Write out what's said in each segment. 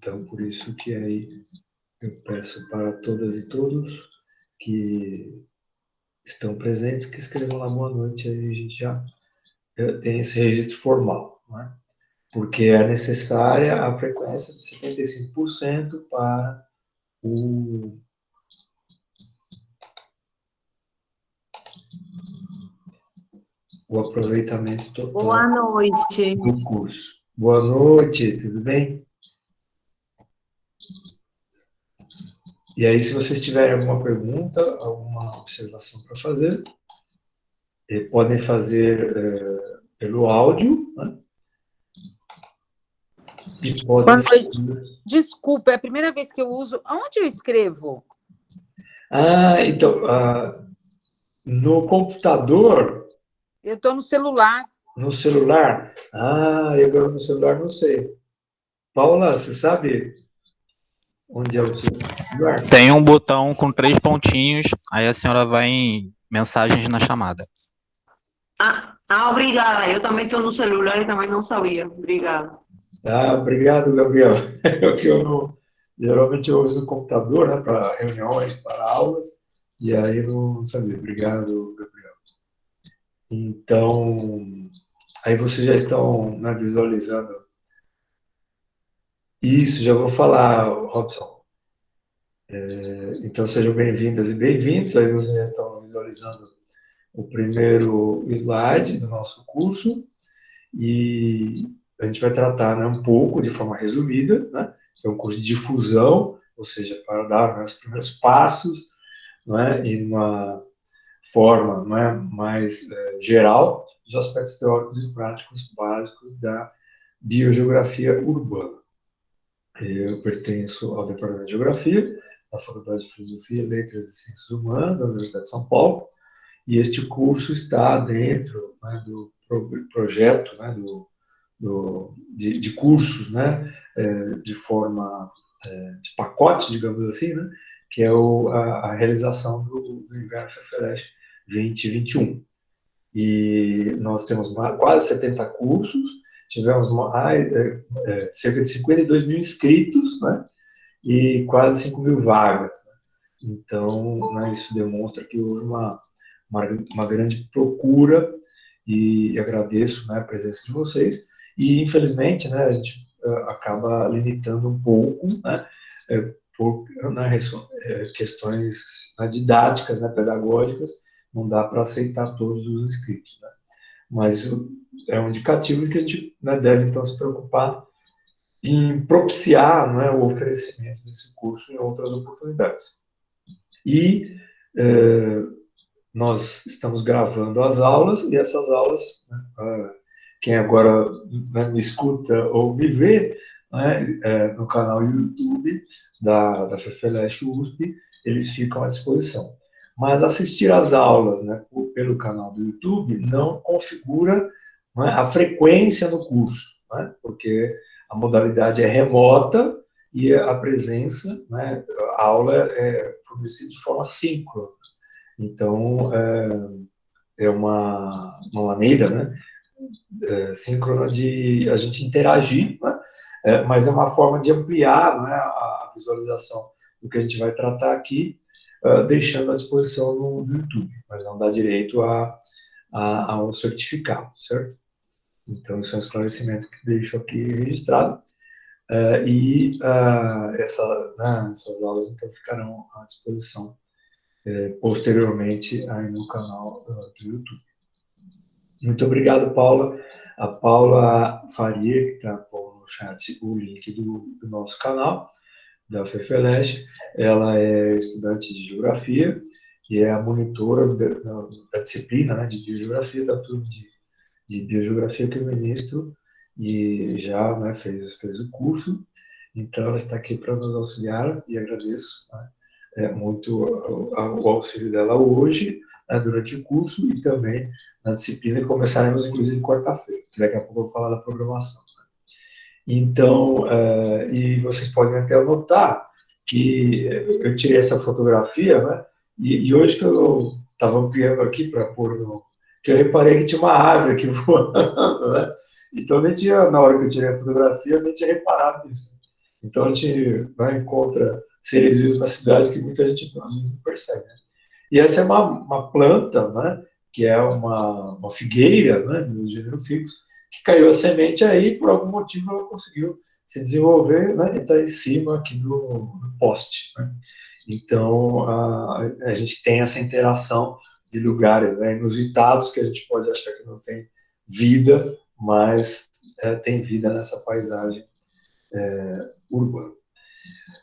Então, por isso que aí eu peço para todas e todos que estão presentes que escrevam lá boa noite, aí a gente já tem esse registro formal, né? Porque é necessária a frequência de 75% para o aproveitamento total Boa noite. do curso. Boa noite, tudo bem? E aí, se vocês tiverem alguma pergunta, alguma observação para fazer, podem fazer pelo áudio, né? E podem... Boa noite. Desculpa, é a primeira vez que eu uso. Onde eu escrevo? Então, no computador... Eu estou no celular. No celular? Eu agora no celular não sei. Paula, você sabe onde é o celular? Tem um botão com 3 pontinhos, aí a senhora vai em mensagens na chamada. Obrigada. Eu também estou no celular e também não sabia. Obrigada. Obrigado, Gabriel. Geralmente eu uso o computador, né, para reuniões, para aulas, e aí não sabia. Obrigado, Gabriel. Então, aí vocês já estão, né, visualizando. Isso, já vou falar, Robson. Então, sejam bem-vindas e bem-vindos. Aí vocês já estão visualizando o primeiro slide do nosso curso. E a gente vai tratar, né, um pouco, de forma resumida, né, é um curso de difusão, ou seja, para dar, né, os primeiros passos, né, em uma forma, né, mais geral dos aspectos teóricos e práticos básicos da biogeografia urbana. Eu pertenço ao Departamento de Geografia, da Faculdade de Filosofia, Letras e Ciências Humanas, da Universidade de São Paulo, e este curso está dentro, né, do projeto, né, de cursos, né, de forma de pacote, digamos assim, né, que é a realização do Inverno FEFELESH 2021. E nós temos quase 70 cursos, tivemos cerca de 52 mil inscritos, né, e quase 5 mil vagas. Né? Então, né, isso demonstra que houve uma grande procura, e agradeço, né, a presença de vocês. E, infelizmente, né, a gente acaba limitando um pouco, né, por questões, né, didáticas, né, pedagógicas, não dá para aceitar todos os inscritos. Né? Mas isso é um indicativo de que a gente, né, deve, então, se preocupar em propiciar, né, o oferecimento desse curso em outras oportunidades. E nós estamos gravando as aulas, e essas aulas, né, quem agora, né, me escuta ou me vê, né, no canal YouTube da FEFELESH USP, eles ficam à disposição. Mas assistir às aulas, né, pelo canal do YouTube não configura, né, a frequência no curso, né, porque a modalidade é remota e a presença, né, a aula é fornecida de forma síncrona. Então, é uma maneira, né, síncrona de a gente interagir, né, mas é uma forma de ampliar, né, a visualização do que a gente vai tratar aqui, deixando à disposição no YouTube, mas não dá direito ao certificado, certo? Então, isso é um esclarecimento que deixo aqui registrado. Essas aulas, então, ficarão à disposição posteriormente aí no canal do YouTube. Muito obrigado, Paula. A Paula Faria, que está pondo no chat o link do nosso canal, da FEFELESH, ela é estudante de Geografia e é a monitora da disciplina, né, de Biogeografia, da turma de Biogeografia que eu ministro, e já, né, fez o curso. Então, ela está aqui para nos auxiliar, e agradeço, né, muito o auxílio dela hoje, né, durante o curso, e também na disciplina, que começaremos, inclusive, quarta-feira, que daqui a pouco eu vou falar da programação. Né? Então, e vocês podem até notar que eu tirei essa fotografia, né, e hoje que eu estava ampliando aqui para pôr que eu reparei que tinha uma árvore aqui voando, né? Então, nem tinha, na hora que eu tirei a fotografia, eu nem tinha reparado nisso. Então a gente encontra seres vivos na cidade que muita gente às vezes não percebe. Né? E essa é uma planta, né, que é uma figueira, né, do gênero ficus, que caiu a semente aí, por algum motivo ela conseguiu se desenvolver, né, e está em cima aqui do poste. Né? Então a gente tem essa interação de lugares, né, inusitados que a gente pode achar que não tem vida, mas tem vida nessa paisagem urbana.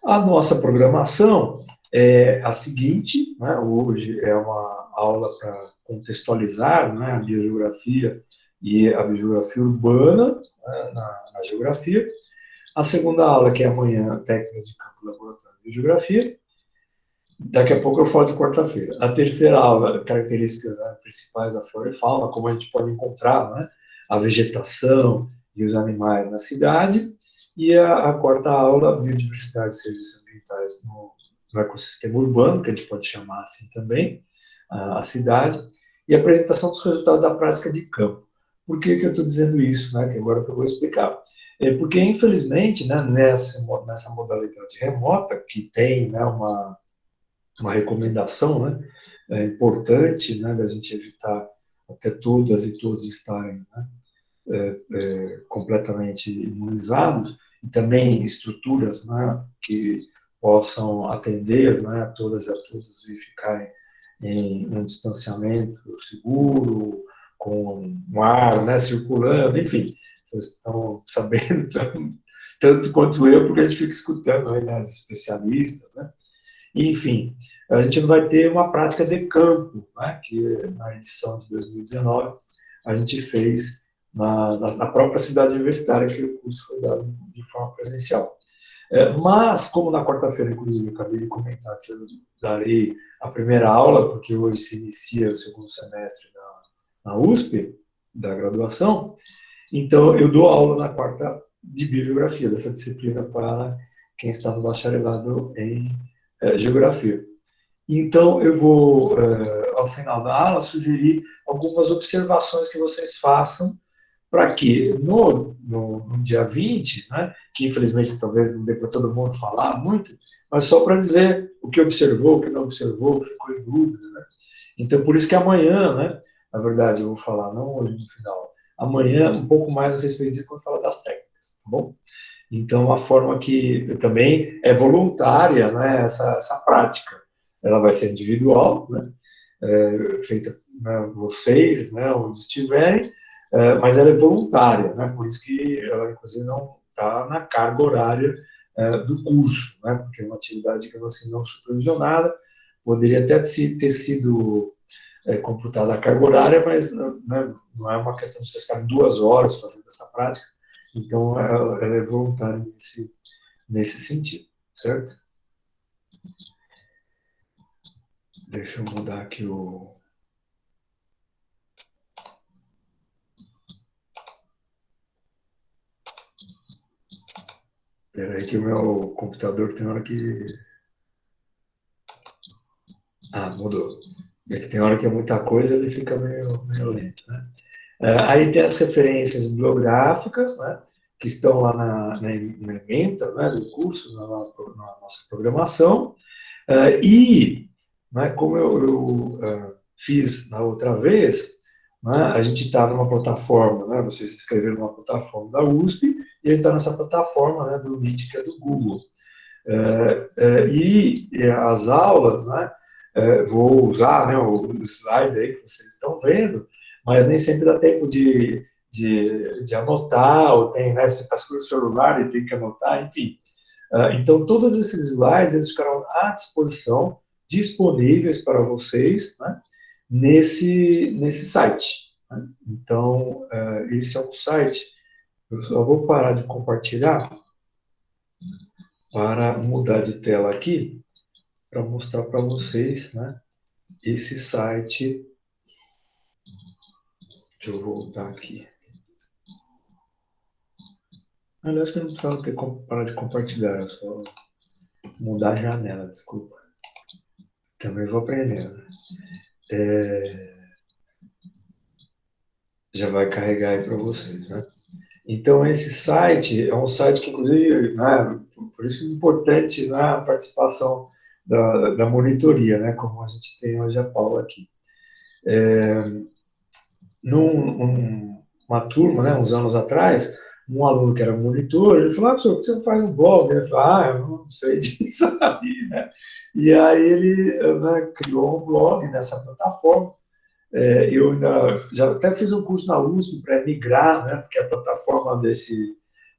A nossa programação é a seguinte, né, hoje é uma aula para contextualizar, né, a biogeografia e a biogeografia urbana, né, na geografia. A segunda aula, que é amanhã, técnicas de campo laboratório de biogeografia. Daqui a pouco eu falo de quarta-feira. A terceira aula, características, né, principais da flora e fauna, como a gente pode encontrar, né, a vegetação e os animais na cidade. E a quarta aula, biodiversidade e serviços ambientais no ecossistema urbano, que a gente pode chamar assim também, a cidade, e a apresentação dos resultados da prática de campo. Por que eu estou dizendo isso, né, que agora que eu vou explicar? Porque, infelizmente, né, nessa modalidade remota, que tem, né, uma recomendação, né, importante, né, da gente evitar até todas e todos estarem, né, completamente imunizados, e também estruturas, né, que possam atender, né, a todas e a todos e ficarem em um distanciamento seguro, com um ar, né, circulando, enfim, vocês estão sabendo tanto quanto eu, porque a gente fica escutando aí, né, as especialistas, né, enfim, a gente não vai ter uma prática de campo, né, que na edição de 2019 a gente fez na própria cidade universitária, que o curso foi dado de forma presencial. Mas, como na quarta-feira, inclusive, eu acabei de comentar que eu darei a primeira aula, porque hoje se inicia o segundo semestre na USP, da graduação, então eu dou aula na quarta de biogeografia, dessa disciplina para quem está no bacharelado em geografia. Então, eu vou, ao final da aula, sugerir algumas observações que vocês façam para que no dia 20, né, que infelizmente talvez não dê para todo mundo falar muito, mas só para dizer o que observou, o que não observou, o que ficou em dúvida. Né? Então, por isso que amanhã, né, na verdade, eu vou falar, não hoje no final, amanhã um pouco mais a respeito disso quando falar das técnicas, tá bom? Então, a forma que também é voluntária, né, essa prática. Ela vai ser individual, né, feita, né, vocês, né, onde estiverem, mas ela é voluntária, né, por isso que ela, inclusive, não está na carga horária do curso, né, porque é uma atividade que assim, não supervisionada, poderia até ter sido computada a carga horária, mas né, não é uma questão de vocês ficarem 2 horas fazendo essa prática, então ela é voluntária nesse sentido, certo? Deixa eu mudar aqui o... Espera aí que o meu computador tem hora que... Ah, mudou. É que tem hora que é muita coisa, ele fica meio lento, né? Aí tem as referências bibliográficas, né? Que estão lá na ementa, né, do curso, na nossa programação. E, né, como eu fiz na outra vez, né, a gente está numa plataforma, né, vocês se inscreveram numa plataforma da USP, e a gente está nessa plataforma, né, do Meet, que é do Google. E as aulas, né, vou usar, né, os slides aí que vocês estão vendo, mas nem sempre dá tempo de anotar, ou tem, né, se passou o celular e tem que anotar, enfim. Então, todos esses slides, eles ficarão à disposição, disponíveis para vocês, né, nesse site. Né? Então, esse é um site, eu só vou parar de compartilhar para mudar de tela aqui, para mostrar para vocês, né, esse site. Deixa eu voltar aqui. Aliás, que eu não precisava parar de compartilhar, é só mudar a janela, desculpa. Também vou aprendendo. Já vai carregar aí para vocês, né? Então, esse site é um site que, inclusive, né, por por isso é importante, né, a participação da monitoria, né, como a gente tem hoje a Paula aqui. Uma turma, né, uns anos atrás, um aluno que era monitor, ele falou, professor, por que você não faz um blog? Ele falou, eu não sei disso aí, né? E aí ele, né, criou um blog nessa plataforma. Eu ainda já até fiz um curso na USP para migrar, né, porque a plataforma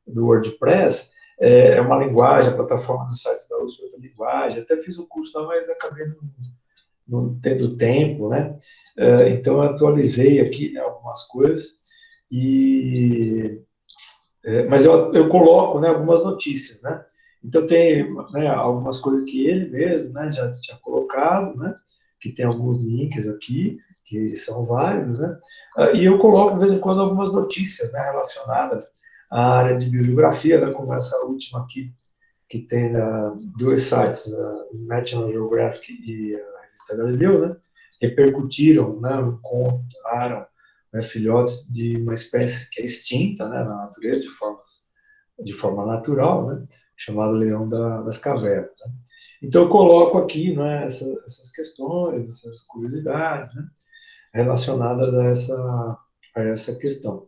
do WordPress é uma linguagem, a plataforma dos sites da USP é outra linguagem. Até fiz um curso lá, mas acabei não tendo tempo, né? Então, eu atualizei aqui, né, algumas coisas, mas eu coloco, né, algumas notícias, né? Então, tem, né, algumas coisas que ele mesmo, né, já tinha colocado, né? Que tem alguns links aqui, que são válidos, né? E eu coloco, de vez em quando, algumas notícias, né, relacionadas à área de biogeografia, né, como essa última aqui, que tem dois sites, National Geographic e a revista Galileu, né, repercutiram, né, encontraram, né, filhotes de uma espécie que é extinta, né, na natureza de forma natural, né, chamado leão das cavernas. Né. Então eu coloco aqui, né, essas questões, essas curiosidades, né, relacionadas a essa questão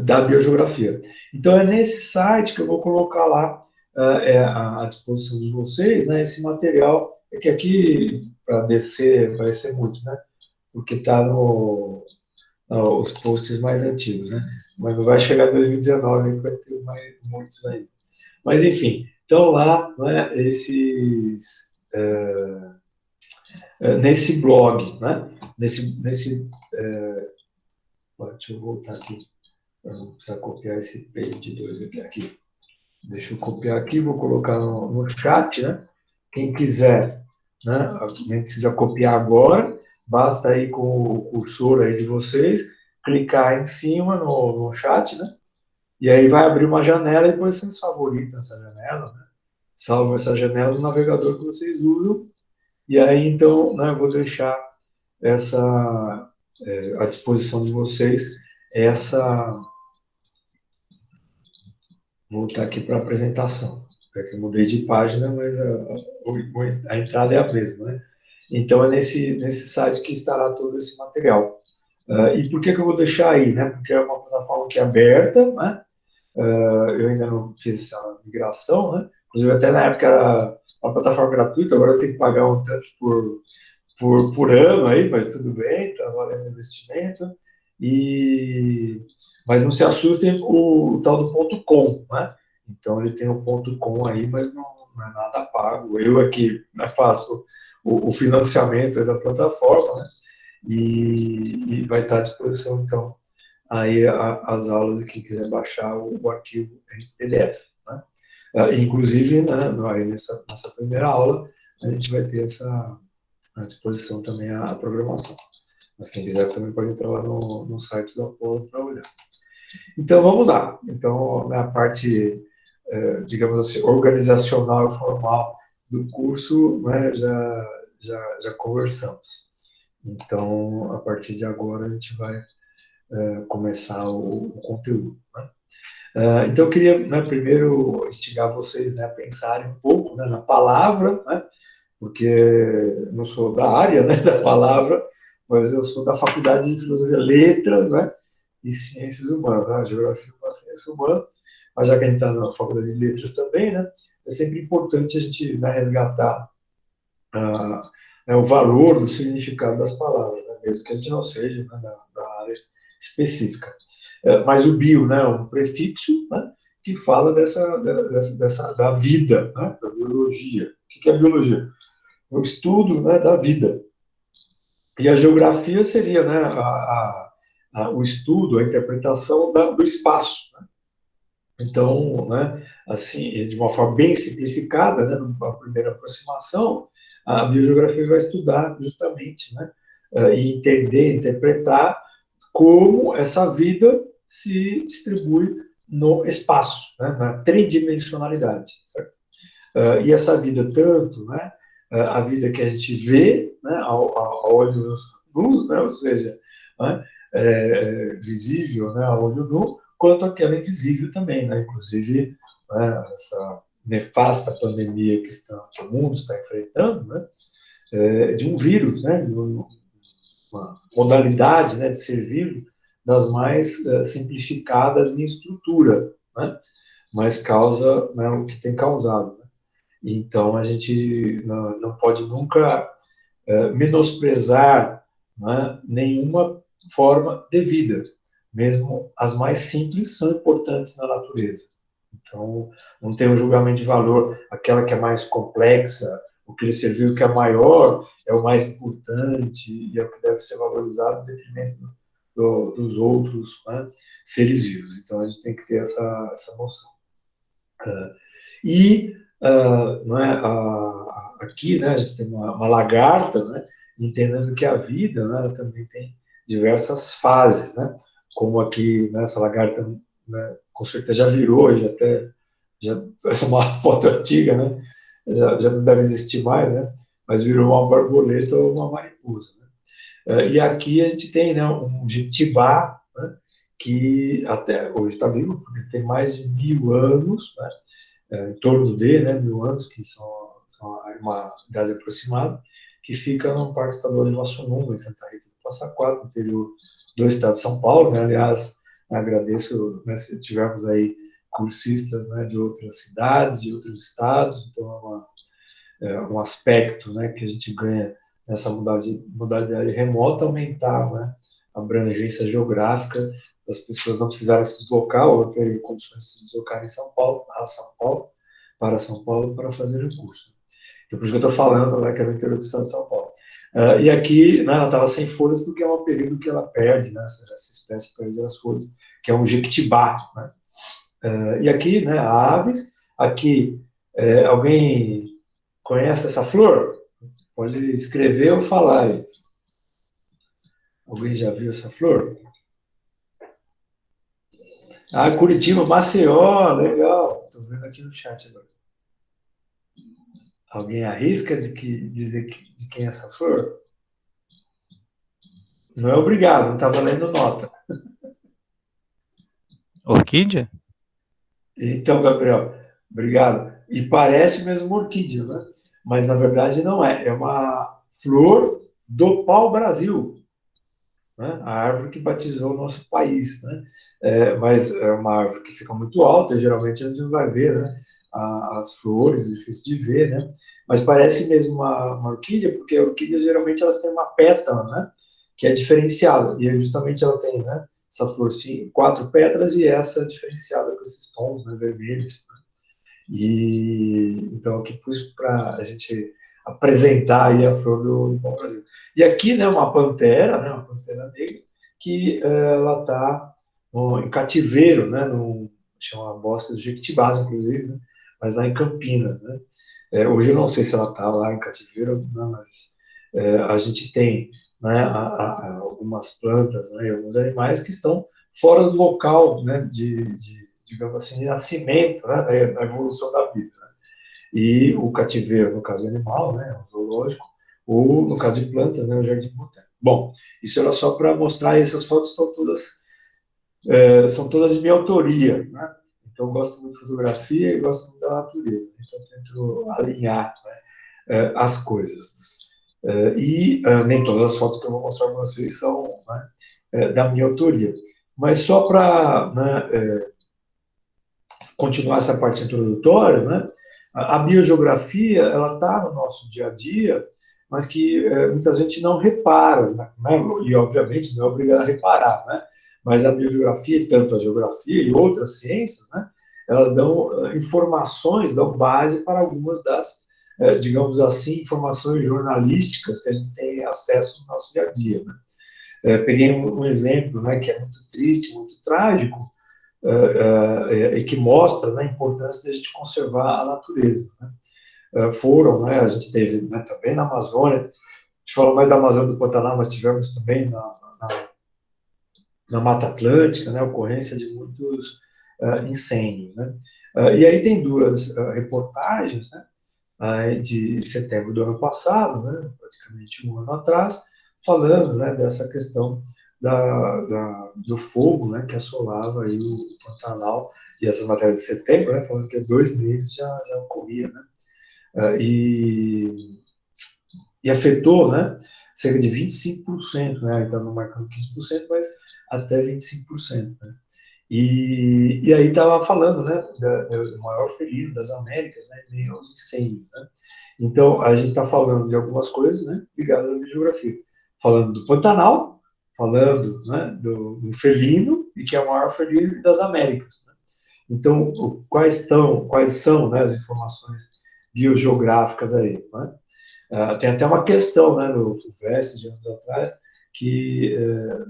da biogeografia. Então, é nesse site que eu vou colocar lá à disposição de vocês, né, esse material, que aqui, para descer, vai ser muito, né, porque está os posts mais antigos, né, mas não vai chegar em 2019, que vai ter muitos aí. Mas, enfim, então lá, né, nesse blog, né, deixa eu voltar aqui, para não precisar copiar esse page 2 aqui. Deixa eu copiar aqui, vou colocar no chat, né? Quem quiser, né? Nem precisa copiar agora, basta ir com o cursor aí de vocês, clicar em cima no chat, né? E aí vai abrir uma janela e depois vocês favoritam essa janela, né? Salvam essa janela no navegador que vocês usam. E aí, então, né, eu vou deixar à disposição de vocês essa. Vou voltar aqui para a apresentação. Eu mudei de página, mas a entrada é a mesma, né? Então, é nesse site que estará todo esse material. E por que eu vou deixar aí, né? Porque é uma plataforma que é aberta, né? Eu ainda não fiz essa migração, né? Inclusive, até na época era uma plataforma gratuita, agora eu tenho que pagar um tanto por ano aí, mas tudo bem, está valendo o investimento. Mas não se assustem com o tal do ponto .com, né? Então ele tem o ponto .com aí, mas não é nada pago. Eu aqui, né, faço o financiamento da plataforma, né? E vai estar à disposição, então, aí as aulas, quem quiser baixar o arquivo em PDF, né? Inclusive, né, aí nessa primeira aula, a gente vai ter à disposição também a programação. Mas quem quiser também pode entrar lá no site do Apollo para olhar. Então, vamos lá. Então, na parte, digamos assim, organizacional e formal do curso, né, já conversamos. Então, a partir de agora, a gente vai começar o conteúdo. Né? Então, eu queria, né, primeiro instigar vocês, né, a pensarem um pouco, né, na palavra, né, porque eu não sou da área, né, da palavra, mas eu sou da Faculdade de Filosofia, Letras, né, e Ciências Humanas, né, Geografia e Ciência Humana, mas já que a gente está na Faculdade de Letras também, né, é sempre importante a gente, né, resgatar o valor do significado das palavras, né, mesmo que a gente não seja, né, da área específica. Mas o bio, né, é um prefixo, né, que fala da vida, né, da biologia. O que é a biologia? O estudo, né, da vida. E a geografia seria, né, o estudo, a interpretação do espaço. Né? Então, né, assim, de uma forma bem simplificada, né, numa primeira aproximação, a biogeografia vai estudar justamente, né, e entender, interpretar como essa vida se distribui no espaço, né, na tridimensionalidade, certo? E essa vida tanto, né, a vida que a gente vê, né, a olhos nus, né, ou seja, né, visível, né, a olho nu, quanto aquela invisível também, né, inclusive né, essa nefasta pandemia que o mundo está enfrentando, né, de um vírus, né, de uma modalidade, né, de ser vivo das mais simplificadas em estrutura, né, mas causa, né, o que tem causado. Né? Então, a gente não pode nunca menosprezar, né, nenhuma forma de vida. Mesmo as mais simples são importantes na natureza. Então, não tem um julgamento de valor, aquela que é mais complexa, o que lhe serviu que é maior, é o mais importante e é o que deve ser valorizado em detrimento dos outros, né, seres vivos. Então, a gente tem que ter essa noção. E não é, aqui, né, a gente tem uma lagarta, né, entendendo que a vida, né, ela também tem diversas fases, né, como aqui, né, essa lagarta, né, com certeza já virou, essa é uma foto antiga, né, já não deve existir mais, né, mas virou uma borboleta ou uma mariposa. Né. E aqui a gente tem, né, um jetibá, né, que até hoje está vivo, porque tem mais de 1000 anos, né, em torno de, né, 1000 anos, que são uma idade aproximada, que fica no Parque Estadual de Massununga, em Santa Rita do Passa Quatro, no interior do estado de São Paulo. Né? Aliás, agradeço, né, se tivermos aí cursistas, né, de outras cidades, de outros estados, então um aspecto, né, que a gente ganha nessa modalidade remota, aumentar, né, a abrangência geográfica, das pessoas não precisarem se deslocar ou terem condições de se deslocar para São Paulo, para fazer o curso. Então, por isso que eu estou falando, né, que é no interior do estado de São Paulo. E aqui, né, ela estava sem folhas porque é um período que ela perde, né, essa espécie perde as folhas, que é um jequitibá. Né? E aqui, né, aves. Aqui, alguém conhece essa flor? Pode escrever ou falar aí. Alguém já viu essa flor? Ah, Curitiba, Maceió, legal. Estou vendo aqui no chat agora. Alguém arrisca dizer de quem é essa flor? Não é obrigado, não está valendo nota. Orquídea? Então, Gabriel, obrigado. E parece mesmo orquídea, né? Mas na verdade não é. É uma flor do pau-brasil, né? A árvore que batizou o nosso país, né? Mas é uma árvore que fica muito alta, e geralmente a gente não vai ver, né? As flores, é difícil de ver, né? Mas parece mesmo uma orquídea, porque a orquídea geralmente elas têm uma pétala, né? Que é diferenciada, e justamente ela tem, né? Essa flor, sim, 4 pétalas, e essa diferenciada com esses tons, né, vermelhos. E então aqui pus para a gente apresentar aí a flor do Pau Brasil. E aqui, né, uma pantera, né, uma pantera negra, que ela está em cativeiro, né, no chama Bosque dos Jequitibás, inclusive, né, mas lá em Campinas, né. Hoje eu não sei se ela está lá em cativeiro, né, mas a gente tem, né, algumas plantas, né, e alguns animais que estão fora do local, né, digamos assim, de nascimento, né, da evolução da vida. Né? E o cativeiro, no caso animal, né, o zoológico, ou no caso de plantas, né, o jardim botânico. Bom, isso era só para mostrar, essas fotos estão todas, são todas de minha autoria, né? Então eu gosto muito de fotografia e gosto muito da natureza, então eu tento alinhar, né, as coisas. Nem todas as fotos que eu vou mostrar para vocês são, né, da minha autoria. Mas só para, né, continuar essa parte introdutória, né? A biogeografia, ela está no nosso dia a dia, mas que muita gente não repara, né? E obviamente não é obrigado a reparar, né? Mas a biogeografia, tanto a geografia e outras ciências, né? Elas dão informações, dão base para algumas das, digamos assim, informações jornalísticas que a gente tem acesso no nosso dia a dia. Né? Peguei um exemplo, né, que é muito triste, muito trágico, e que mostra, né, a importância de a gente conservar a natureza. Né? Foram, né, a gente teve, né, também na Amazônia, a gente falou mais da Amazônia do Pantanal, mas tivemos também na Mata Atlântica, né, a ocorrência de muitos incêndios. Né? E aí tem duas reportagens, né, de setembro do ano passado, né, praticamente um ano atrás, falando, né, dessa questão do fogo, né, que assolava aí o Pantanal e essas matérias de setembro, né, falando que há 2 meses já ocorria, né, e afetou, né, cerca de 25%, né, estava marcando 15%, mas até 25%, né. E aí estava falando, né, do maior felino das Américas, né, em meio aos incêndios, né. Então, a gente está falando de algumas coisas, né, ligadas à biogeografia. Falando do Pantanal, falando, né, do felino, e que é o maior felino das Américas, né. Então, quais são, né, as informações biogeográficas aí, né? Tem até uma questão, né, no FUVEST, de anos atrás, que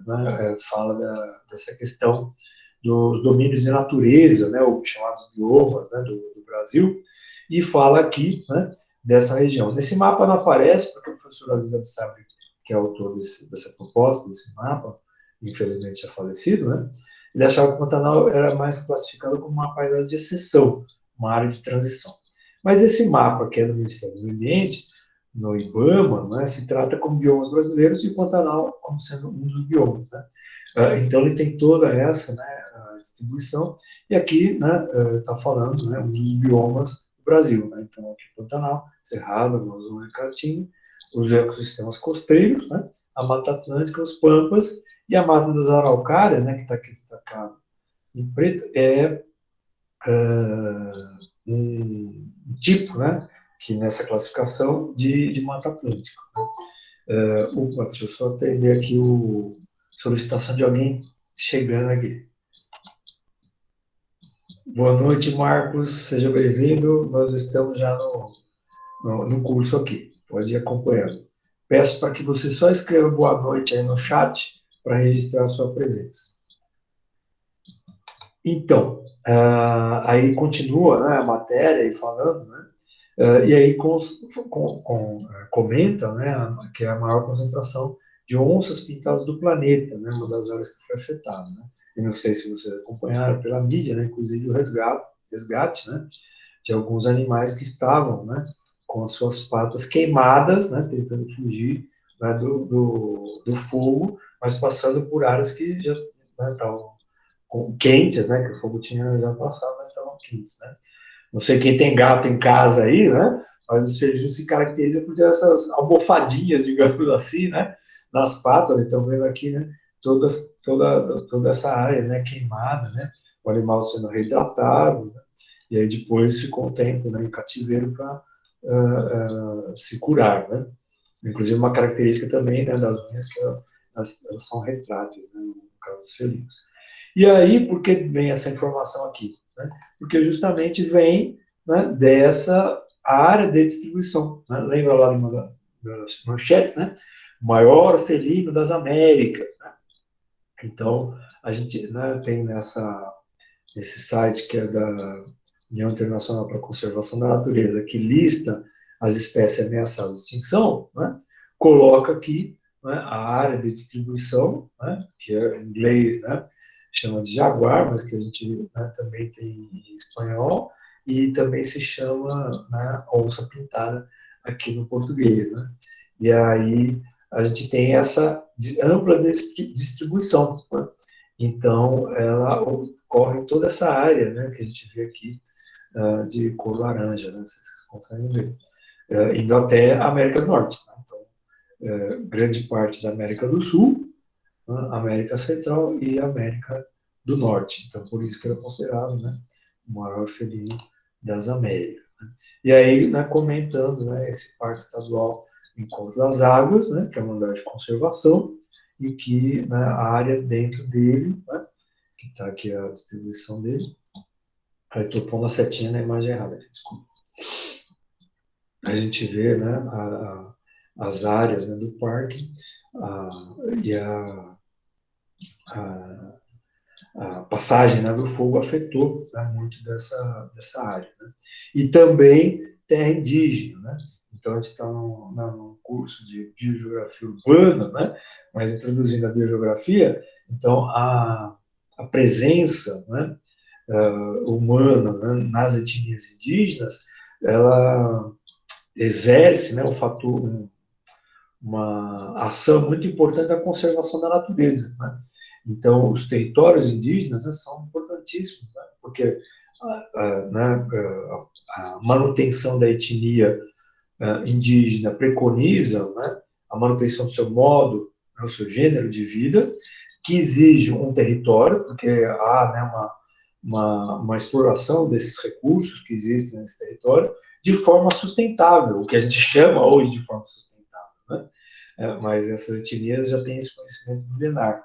né, fala dessa questão dos domínios de natureza, né, ou chamados biomas, né, do Brasil, e fala aqui, né, dessa região. Nesse mapa não aparece, porque o professor Aziz Absabi, que é autor dessa proposta, desse mapa, infelizmente já falecido, né, ele achava que o Pantanal era mais classificado como uma paisagem de exceção, uma área de transição. Mas esse mapa, que é do Ministério do Meio Ambiente, no IBAMA, né, se trata como biomas brasileiros e o Pantanal como sendo um dos biomas, né. Então ele tem toda essa, né, distribuição, e aqui está falando, né, um dos biomas do Brasil, né. Então aqui Pantanal, Cerrado, Amazônia, Caatinga, os ecossistemas costeiros, né, a Mata Atlântica, os Pampas e a Mata das Araucárias, né, que está aqui destacado em preto, é um tipo, né, que nessa classificação de Mata Atlântica. Opa, deixa eu só atender aqui solicitação de alguém chegando aqui. Boa noite, Marcos, seja bem-vindo. Nós estamos já no curso aqui, pode ir acompanhando. Peço para que você só escreva boa noite aí no chat para registrar a sua presença. Então, aí continua, né, a matéria aí falando, né, e aí comenta, né, que é a maior concentração de onças pintadas do planeta, né, uma das áreas que foi afetada, né. Eu não sei se vocês acompanharam pela mídia, né, inclusive o resgate, né, de alguns animais que estavam, né, com as suas patas queimadas, né, tentando fugir, né, do fogo, mas passando por áreas que já estavam quentes, né, que o fogo tinha já passado, mas estavam quentes, né. Não sei quem tem gato em casa aí, né, mas os felinos se caracterizam por ter essas almofadinhas, digamos assim, né, nas patas, estão vendo aqui, né, toda essa área, né, queimada, né, o animal sendo reidratado, né, e aí depois ficou um tempo, né, em cativeiro para se curar, né. Inclusive uma característica também, né, das unhas que elas são retráteis, né, no caso dos felinos. E aí, por que vem essa informação aqui? Né? Porque justamente vem, né, dessa área de distribuição. Né? Lembra lá de uma das manchetes, né? O maior felino das Américas. Né? Então, a gente, né, tem nesse site que é da União Internacional para a Conservação da Natureza, que lista as espécies ameaçadas de extinção, né? Coloca aqui, né, a área de distribuição, né, que é em inglês, né, chama de jaguar, mas que a gente, né, também tem em espanhol, e também se chama, né, onça pintada aqui no português, né. E aí a gente tem essa ampla distribuição, né? Então ela ocorre em toda essa área, né, que a gente vê aqui de cor laranja, né, vocês conseguem ver, indo até a América do Norte, né? Então, grande parte da América do Sul, América Central e América do Norte. Então, por isso que ele é considerado, né, o maior felino das Américas. Né? E aí, né, comentando, né, esse Parque Estadual Encontro das Águas, né, que é uma unidade de conservação, e que, né, a área dentro dele, né, que está aqui a distribuição dele, aí estou pondo a setinha na imagem errada, desculpa. A gente vê, né, as áreas, né, do parque e a passagem, né, do fogo afetou, né, muito dessa área. Né? E também terra indígena. Né? Então, a gente está num curso de biogeografia urbana, né, mas introduzindo a biogeografia, então a presença, né, humana, né, nas etnias indígenas, ela exerce, né, uma ação muito importante da conservação da natureza. Né? Então, os territórios indígenas, né, são importantíssimos, né, porque né, a manutenção da etnia indígena preconiza, né, a manutenção do seu modo, né, o seu gênero de vida, que exige um território, porque há, né, uma exploração desses recursos que existem nesse território de forma sustentável, o que a gente chama hoje de forma sustentável, né? Mas essas etnias já têm esse conhecimento milenar.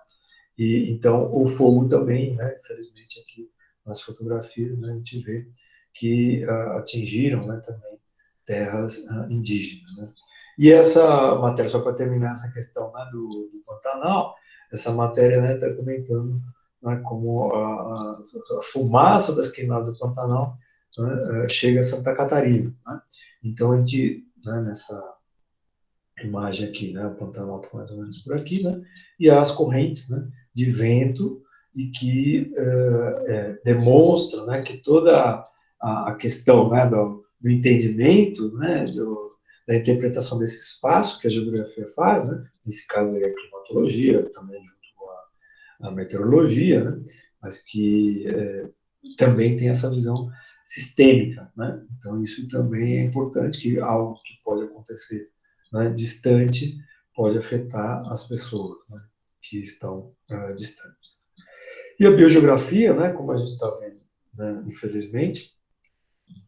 E então o fogo também, né, infelizmente aqui nas fotografias, né, a gente vê que atingiram, né, também terras indígenas, né? E essa matéria, só para terminar essa questão, né, do Pantanal, essa matéria, né, está comentando, né, como a fumaça das queimadas do Pantanal, né, chega a Santa Catarina, né? Então a gente, né, nessa imagem aqui, né, o Pantanal está mais ou menos por aqui, né, e as correntes, né, de vento, e que demonstra, né, que toda a questão, né, do entendimento, né, da interpretação desse espaço que a geografia faz, né, nesse caso aí a climatologia, também junto com a meteorologia, né, mas que também tem essa visão sistêmica, né? Então isso também é importante, que algo que pode acontecer, né, distante pode afetar as pessoas, né, que estão distantes. E a biogeografia, né, como a gente está vendo, né, infelizmente,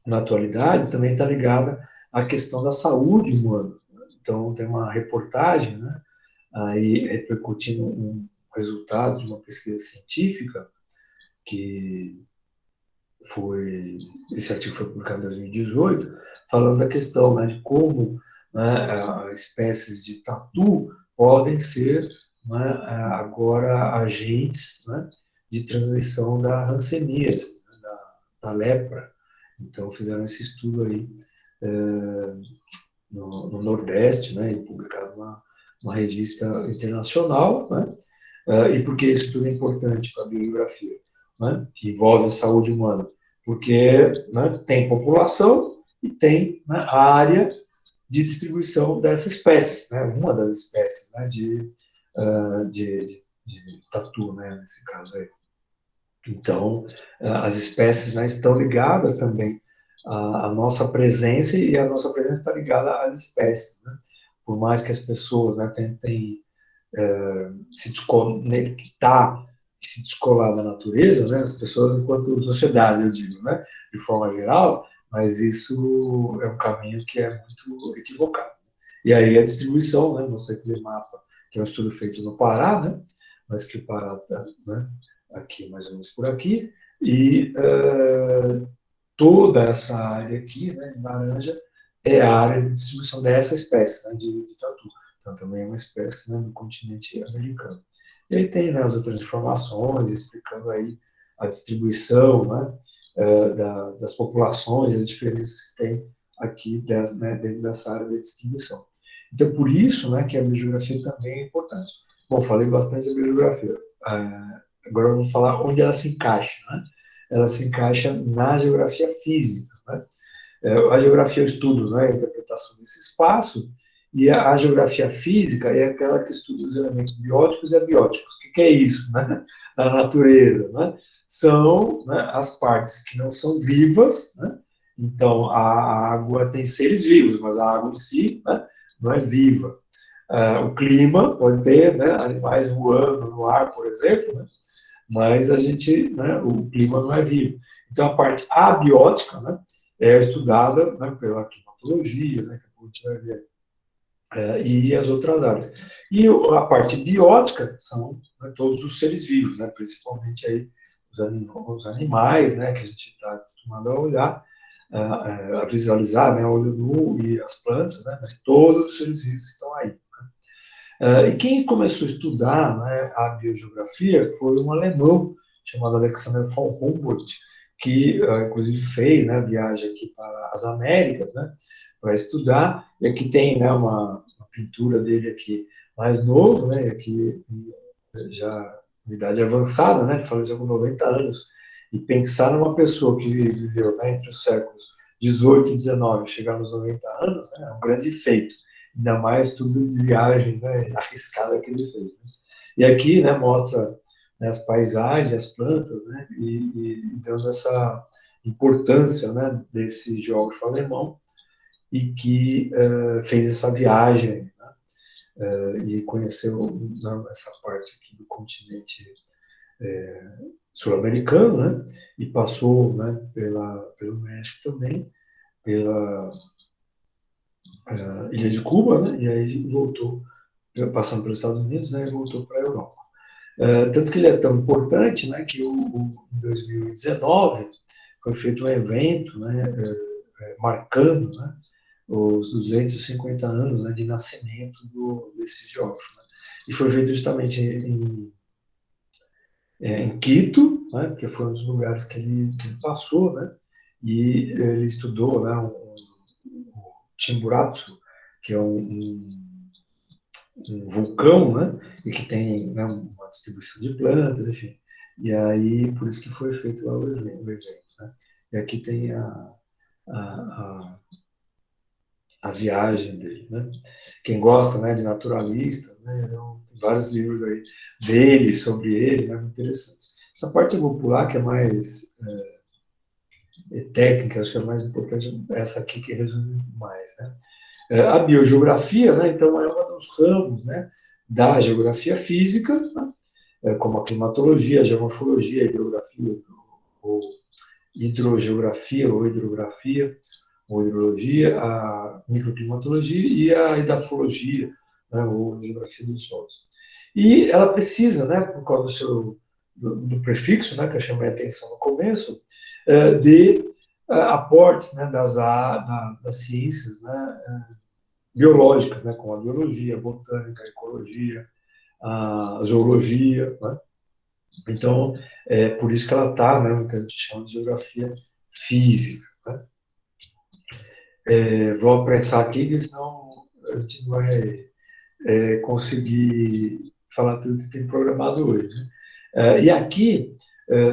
na atualidade, também está ligada à questão da saúde humana. Então, tem uma reportagem, né, aí repercutindo um resultado de uma pesquisa científica, que esse artigo foi publicado em 2018, falando da questão, né, de como, né, espécies de tatu podem ser, né, agora agentes, né, de transmissão da hanseníase, né, da lepra. Então fizeram esse estudo aí no Nordeste, né, e publicado numa revista internacional, né. E por que isso tudo é importante para a biogeografia, né, que envolve a saúde humana? Porque, né, tem população e tem, né, a área de distribuição dessa espécie, né, uma das espécies, né, de tatu, né, nesse caso aí. Então, as espécies, né, estão ligadas também à nossa presença, e a nossa presença está ligada às espécies, né? Por mais que as pessoas, né, tentem se desconectar, se descolar da natureza, né, as pessoas enquanto sociedade, eu digo, né, de forma geral, mas isso é um caminho que é muito equivocado. E aí a distribuição, né, mostrei aquele mapa, que é um estudo feito no Pará, né, mas que o Pará está, né, aqui mais ou menos por aqui, e toda essa área aqui, né, em laranja, é a área de distribuição dessa espécie, né, de tatu. Então, também é uma espécie, né, no continente americano. E aí tem, né, as outras informações explicando aí a distribuição, né, das populações, as diferenças que tem aqui, né, dentro dessa área de distribuição. Então, por isso, né, que a biogeografia também é importante. Bom, falei bastante da biogeografia. Agora eu vou falar onde ela se encaixa, né? Ela se encaixa na geografia física, né? A geografia é o estudo, né, a interpretação desse espaço, e a geografia física é aquela que estuda os elementos bióticos e abióticos. O que é isso, né, na natureza, né? São, né, as partes que não são vivas, né? Então, a água tem seres vivos, mas a água em si, né, não é viva. O clima pode ter, né, animais voando no ar, por exemplo, né? Mas a gente, né, o clima não é vivo. Então, a parte abiótica, né, é estudada, né, pela climatologia, né, que a gente vai ver, e as outras áreas. E a parte biótica são, né, todos os seres vivos, né, principalmente aí os animais, né, que a gente está acostumado a olhar, a visualizar, né, olho nu, e as plantas, né, mas todos os seres vivos estão aí. E quem começou a estudar, né, a biogeografia foi um alemão chamado Alexander von Humboldt, que inclusive fez, né, a viagem aqui para as Américas, né, para estudar. E aqui tem, né, uma pintura dele aqui mais novo, né, aqui já em idade avançada, né, faleceu com 90 anos. E pensar numa pessoa que viveu, né, entre os séculos 18 e 19, chegar nos 90 anos, né, é um grande feito. Ainda mais tudo de viagem, né, arriscada que ele fez. Né? E aqui, né, mostra né, as paisagens, as plantas, né, e dando essa importância, né, desse geógrafo alemão, e que fez essa viagem, né, e conheceu, né, essa parte aqui do continente sul-americano, né, e passou, né, pelo México também, pela Ilha de Cuba, né, e aí voltou, passando pelos Estados Unidos, né, e voltou para a Europa. Tanto que ele é tão importante, né, que em 2019 foi feito um evento, né, marcando, né, os 250 anos, né, de nascimento desse geógrafo, né? E foi feito justamente em Quito, né, que foi um dos lugares que ele passou, né, e ele estudou, né, o Chimborazo, que é um vulcão, né, e que tem, né, uma distribuição de plantas, enfim. E aí, por isso que foi feito lá o evento, né? E aqui tem a, a viagem dele, né? Quem gosta, né, de naturalista, né, tem vários livros aí dele, sobre ele, né, muito interessantes. Essa parte eu vou pular, que é mais técnica, acho que é mais importante, essa aqui que resume mais, né? A biogeografia, né, então, é um dos ramos, né, da geografia física, né, como a climatologia, a geomorfologia, a hidrografia, ou hidrogeografia, ou hidrografia, ou hidrologia, a microclimatologia e a edafologia, né, ou geografia dos solos. E ela precisa, né, por causa do prefixo, né, que eu chamei a atenção no começo, de aportes, né, das ciências, né, biológicas, né, como a biologia, a botânica, a ecologia, a zoologia, né? Então, é por isso que ela está, né, no que a gente chama de geografia física, né? Vou apressar aqui, porque senão a gente não vai conseguir falar tudo que tem programado hoje, né? E aqui,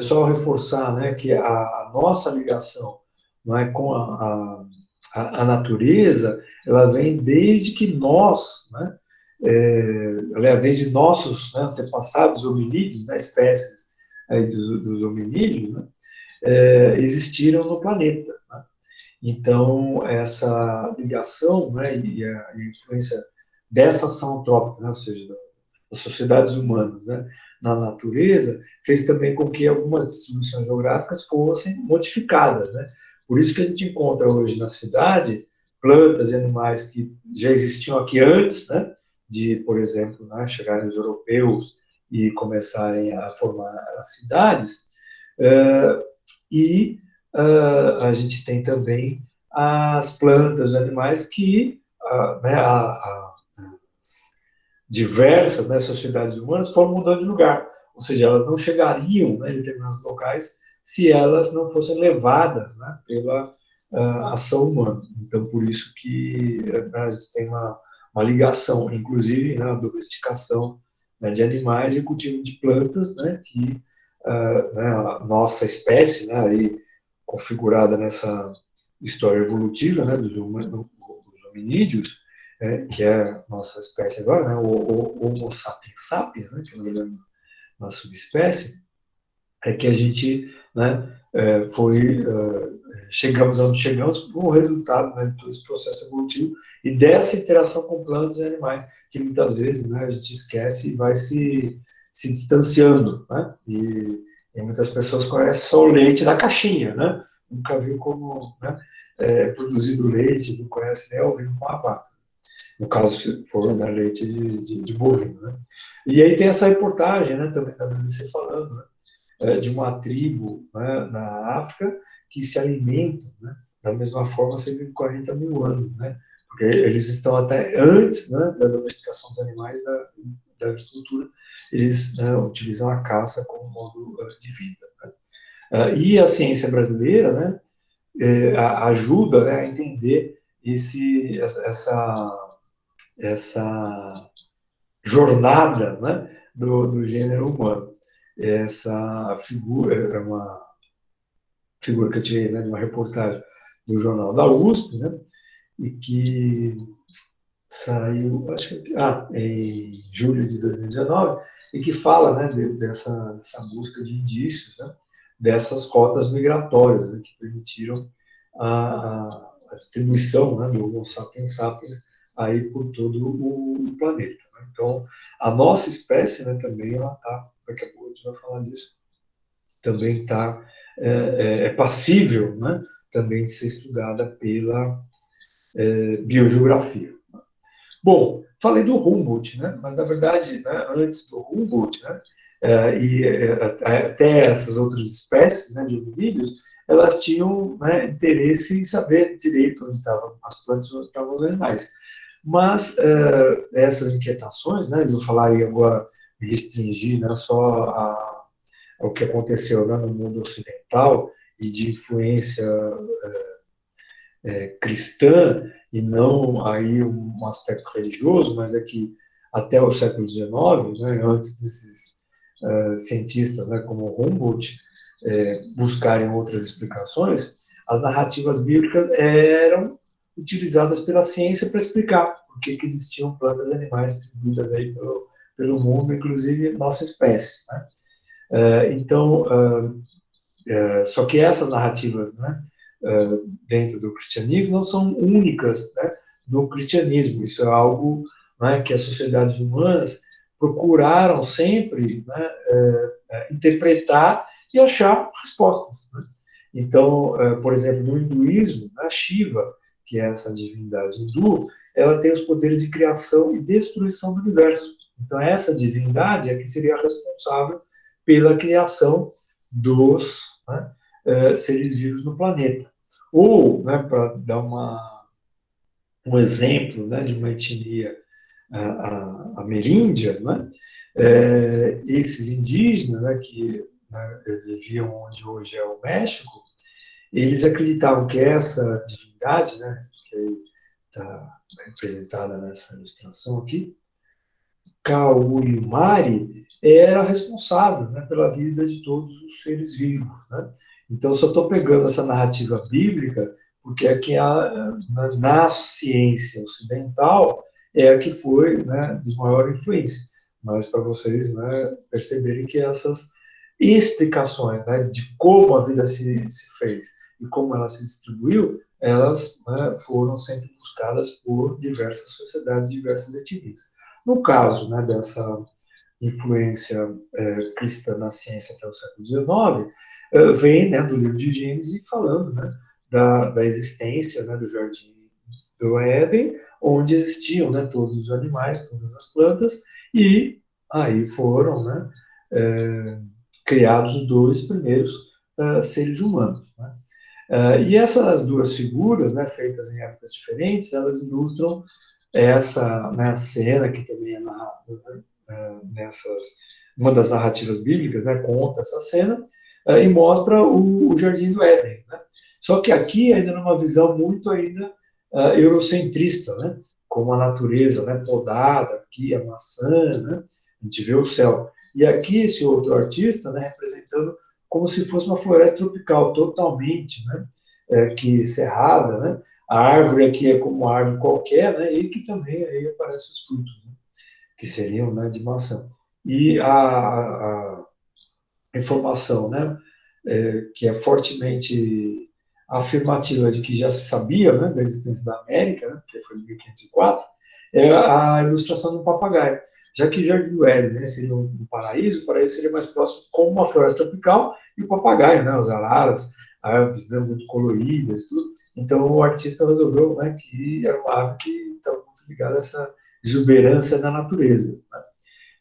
só reforçar, né, que a nossa ligação, não é, com a natureza, ela vem desde que nós, né, aliás, desde nossos, né, antepassados hominídeos, né, espécies aí dos hominídeos, né, existiram no planeta, né? Então, essa ligação, né, e a influência dessa ação antrópica, né, ou seja, das sociedades humanas, né, na natureza, fez também com que algumas distribuições geográficas fossem modificadas, né? Por isso que a gente encontra hoje na cidade plantas e animais que já existiam aqui antes, né, de, por exemplo, né, chegarem os europeus e começarem a formar as cidades, e a gente tem também as plantas e animais que, né, diversas, né, sociedades humanas foram mudando de lugar, ou seja, elas não chegariam, né, em determinados locais se elas não fossem levadas, né, pela ação humana. Então, por isso que, né, a gente tem uma ligação, inclusive, né, a domesticação, né, de animais e cultivo de plantas, né, que né, a nossa espécie, né, aí configurada nessa história evolutiva, né, dos hominídeos, que é a nossa espécie agora, né, o Homo sapiens sapiens, né, que é uma subespécie, é que a gente, né, chegamos onde chegamos por um resultado, né, de todo esse processo evolutivo e dessa interação com plantas e animais, que muitas vezes, né, a gente esquece e vai se distanciando, né, e muitas pessoas conhecem só o leite da caixinha, né, nunca viu como, né, produzido leite, não conhece nem ao vivo com a vaca, no caso se for, né, leite de bovino, né. E aí tem essa reportagem, né, também da BBC falando, né, de uma tribo, né, na África que se alimenta, né, da mesma forma há cerca de 40 mil anos, né, porque eles estão até antes, né, da domesticação dos animais, da agricultura, eles, né, utilizam a caça como modo de vida, né. E a ciência brasileira, né, ajuda, né, a entender essa jornada, né, do gênero humano. Essa figura é uma figura que eu tirei, né, de uma reportagem do jornal da USP, né, e que saiu, acho que em julho de 2019, e que fala, né, dessa busca de indícios, né, dessas rotas migratórias, né, que permitiram a distribuição, né, do Homo sapiens sapiens aí por todo o planeta. Né? Então, a nossa espécie, né, também ela está, daqui a pouco a gente vai falar disso, também está passível, né, também de ser estudada pela biogeografia. Bom, falei do Humboldt, né, mas na verdade, né, antes do Humboldt, né, até essas outras espécies, né, de hominídeos, elas tinham, né, interesse em saber direito onde estavam as plantas e onde estavam os animais. Mas essas inquietações, né, eu falaria agora, me restringir, né, só ao que aconteceu, né, no mundo ocidental e de influência cristã e não aí um aspecto religioso, mas é que até o século XIX, né, antes desses cientistas, né, como Humboldt, buscarem outras explicações, as narrativas bíblicas eram utilizadas pela ciência para explicar por que existiam plantas e animais distribuídas aí pelo mundo, inclusive nossa espécie. Né? Então, só que essas narrativas, né, dentro do cristianismo não são únicas, né, no cristianismo. Isso é algo, né, que as sociedades humanas procuraram sempre, né, interpretar e achar respostas. Né? Então, por exemplo, no hinduísmo, a Shiva, que é essa divindade hindu, ela tem os poderes de criação e destruição do universo. Então, essa divindade é que seria responsável pela criação dos, né, seres vivos no planeta. Ou, né, para dar um exemplo, né, de uma etnia ameríndia, né, esses indígenas, né, que, né, viviam onde hoje é o México, eles acreditavam que essa divindade, né, que está representada nessa ilustração aqui, Kauimari, era responsável, né, pela vida de todos os seres vivos. Né? Então, só estou pegando essa narrativa bíblica porque é que na ciência ocidental é a que foi, né, de maior influência. Mas para vocês, né, perceberem que essas explicações, né, de como a vida se fez e como ela se distribuiu, elas, né, foram sempre buscadas por diversas sociedades, diversas etnias. No caso, né, dessa influência cristã na ciência até o século XIX, vem, né, do livro de Gênesis falando, né, da existência, né, do jardim do Éden, onde existiam, né, todos os animais, todas as plantas, e aí foram, né, criados os dois primeiros seres humanos. Né? E essas duas figuras, né, feitas em épocas diferentes, elas ilustram essa, né, cena que também é narrada, né, uma das narrativas bíblicas, né, conta essa cena e mostra o Jardim do Éden. Né? Só que aqui ainda numa visão muito ainda eurocentrista, né, como a natureza, né, podada, aqui a maçã, né, a gente vê o céu. E aqui esse outro artista, né, representando como se fosse uma floresta tropical, totalmente, né, que cerrada, né, a árvore aqui é como uma árvore qualquer, né, e que também aí aparecem os frutos, né, que seriam, né, de maçã. E a informação, né, que é fortemente afirmativa de que já se sabia, né, da existência da América, né, que foi em 1504, é a ilustração de um papagaio. Já que Jardim do Éden, né, seria um paraíso, o paraíso seria mais próximo como uma floresta tropical, e o papagaio, né, as araras, aves, né, muito coloridas, tudo. Então o artista resolveu, né, que era uma ave que estava muito ligada a essa exuberância da natureza. Né?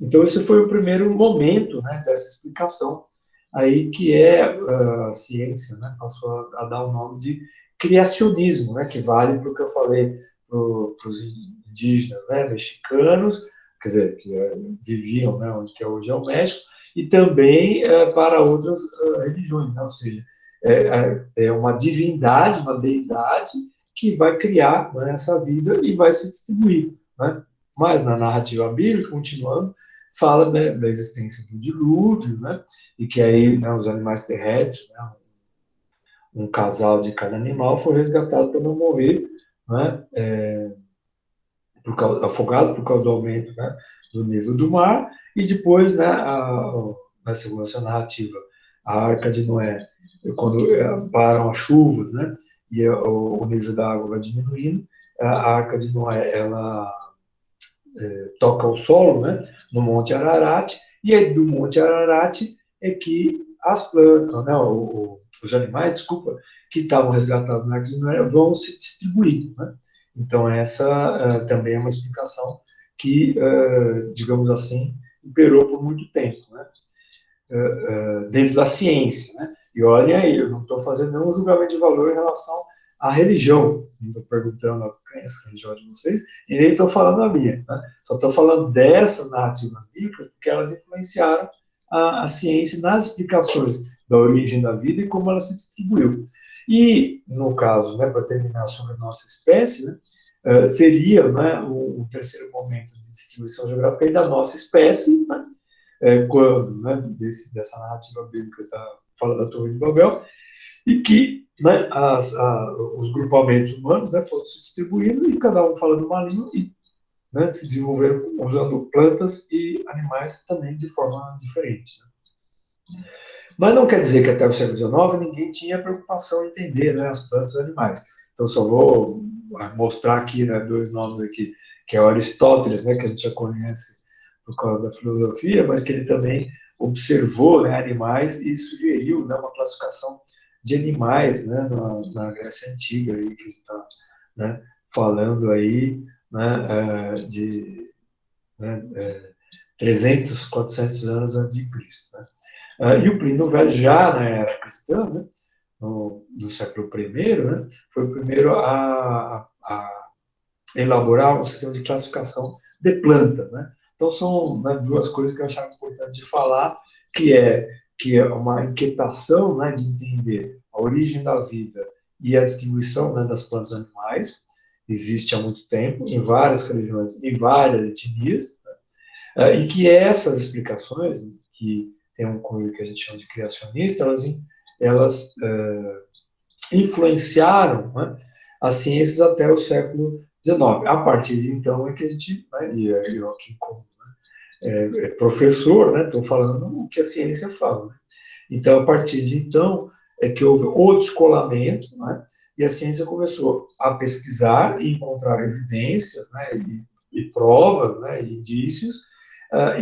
Então esse foi o primeiro momento, né, dessa explicação aí que a ciência, né, passou a dar o nome de criacionismo, né, que vale para o que eu falei para os indígenas, né, mexicanos, quer dizer, que viviam, né, onde que hoje é o México, e também para outras religiões, né, ou seja, é uma divindade, uma deidade que vai criar, né, essa vida e vai se distribuir. Né? Mas na narrativa bíblica, continuando, fala, né, da existência do dilúvio, né, e que aí, né, os animais terrestres, né, um casal de cada animal foi resgatado para não morrer, né, afogado por causa do aumento, né, do nível do mar, E depois, né, na segurança narrativa, a Arca de Noé, quando param as chuvas, né, e o nível da água vai diminuindo, a Arca de Noé, ela toca o solo, né, no Monte Ararat, e aí do Monte Ararat é que as plantas, né, os animais, desculpa, que estavam resgatados na Arca de Noé vão se distribuir, né? Então essa também é uma explicação que, digamos assim, imperou por muito tempo, né? Dentro da ciência, né? E olhem aí, eu não estou fazendo nenhum julgamento de valor em relação à religião, não estou perguntando a crença religiosa de vocês, e nem estou falando a minha, né? Só estou falando dessas narrativas bíblicas, porque elas influenciaram a ciência nas explicações da origem da vida e como ela se distribuiu. E, no caso, né, para terminar sobre a nossa espécie, né, seria, né, o terceiro momento de distribuição geográfica da nossa espécie, né, quando, né, dessa narrativa bíblica está falando da Torre de Babel, e que, né, os grupamentos humanos, né, foram se distribuindo e cada um falando uma língua e, né, se desenvolveram usando plantas e animais também de forma diferente. Né? Mas não quer dizer que até o século XIX ninguém tinha preocupação em entender, né, as plantas e os animais. Então só vou mostrar aqui, né, dois nomes aqui, que é Aristóteles, né, que a gente já conhece por causa da filosofia, mas que ele também observou, né, animais e sugeriu, né, uma classificação de animais, né, na Grécia Antiga, aí, que a gente está, né, falando aí, né, de, né, 300, 400 anos antes de Cristo. Né? E o Plínio Velho, já na era cristã, né, no século I, né, foi o primeiro a elaborar um sistema de classificação de plantas. Né? Então, são, né, duas coisas que eu achava importante de falar, que é uma inquietação, né, de entender a origem da vida e a distribuição, né, das plantas e animais, existe há muito tempo, em várias religiões, em várias etnias, né? E que essas explicações, que tem um cunho que a gente chama de criacionista, elas influenciaram, né, as ciências até o século XIX. A partir de então é que a gente, né, e eu aqui como, né, professor, né, estou falando o que a ciência fala. Né? Então, a partir de então, é que houve o descolamento, né, e a ciência começou a pesquisar e encontrar evidências, né, e provas, né, e indícios,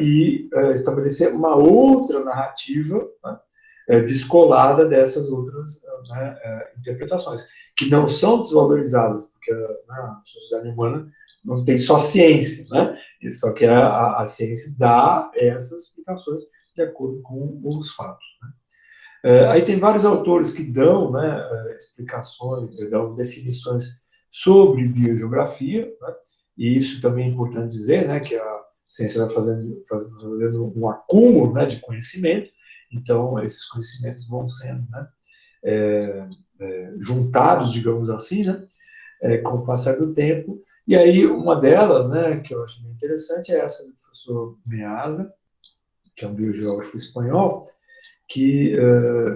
e estabelecer uma outra narrativa, né, descolada dessas outras, né, interpretações, que não são desvalorizadas, porque, né, a sociedade humana não tem só ciência, né? Só que a ciência dá essas explicações de acordo com os fatos. Né? Aí tem vários autores que dão, né, explicações, dão definições sobre biogeografia, né? E isso também é importante dizer, né, que a ciência vai fazendo um acúmulo, né, de conhecimento, então esses conhecimentos vão sendo, né, juntados, digamos assim, né, com o passar do tempo. E aí uma delas, né, que eu acho bem interessante, é essa do professor Meazza, que é um biogeógrafo espanhol, que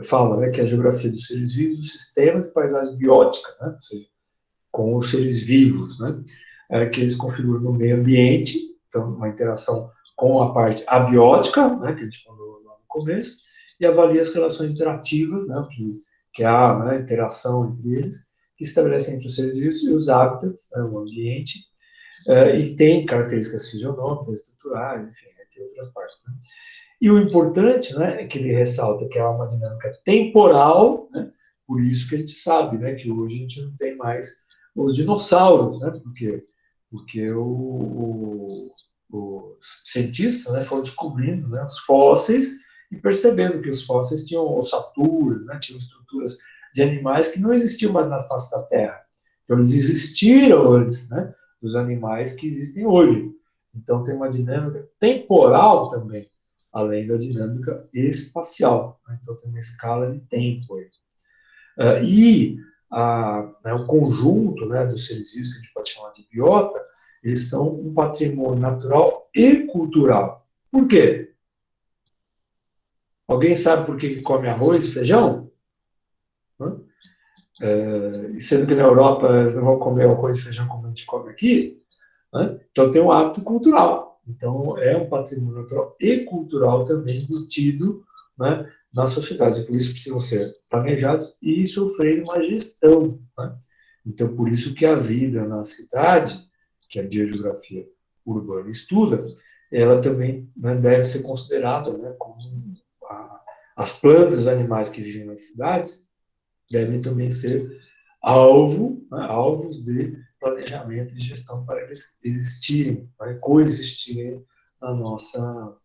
fala, né, que a geografia dos seres vivos, dos sistemas e paisagens bióticas, né, ou seja, com os seres vivos, né, que eles configuram no meio ambiente, então uma interação com a parte abiótica, né, que a gente falou lá no começo, e avalia as relações interativas, né, que há, né, interação entre eles, que estabelecem entre os seres vivos e os hábitats, né, o ambiente, e tem características fisionômicas, estruturais, enfim, entre outras partes. Né. E o importante, né, é que ele ressalta que há uma dinâmica temporal, né, por isso que a gente sabe, né, que hoje a gente não tem mais os dinossauros, né, porque os cientistas, né, foram descobrindo, né, os fósseis e percebendo que os fósseis tinham ossaturas, né, tinham estruturas de animais que não existiam mais na face da Terra. Então, eles existiram antes, né, dos animais que existem hoje. Então, tem uma dinâmica temporal também, além da dinâmica espacial. Né? Então, tem uma escala de tempo aí. Né, o conjunto, né, dos seres vivos, que a gente pode chamar de biota, eles são um patrimônio natural e cultural. Por quê? Alguém sabe por que come arroz e feijão? Sendo que na Europa eles não vão comer arroz e feijão como a gente come aqui. Né? Então tem um hábito cultural. Então, é um patrimônio natural e cultural também embutido, né, nas sociedades, e por isso precisam ser planejados e sofrer uma gestão, né? Então, por isso que a vida na cidade, que a biogeografia urbana estuda, ela também, né, deve ser considerada, né, como as plantas e os animais que vivem nas cidades devem também ser alvos de planejamento e gestão para eles existirem, para coexistirem na nossa,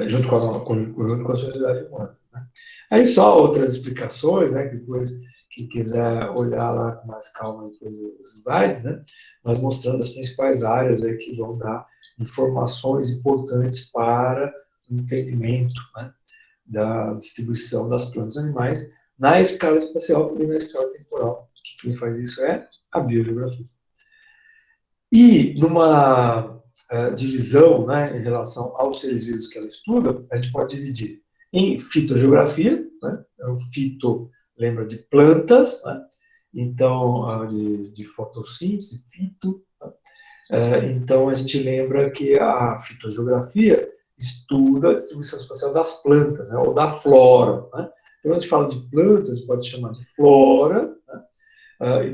junto com a sociedade humana. Né? Aí só outras explicações, né, que depois, quem quiser olhar lá com mais calma os slides, né, nós mostrando as principais áreas aí que vão dar informações importantes para o entendimento, né, da distribuição das plantas e animais na escala espacial e na escala temporal, que quem faz isso é a biogeografia. E numa divisão, né, em relação aos seres vivos que ela estuda, a gente pode dividir em fitogeografia, né, o fito lembra de plantas, né, então de fotossíntese, fito, né, então a gente lembra que a fitogeografia estuda a distribuição espacial das plantas, né, ou da flora, né. Então a gente fala de plantas, pode chamar de flora, né,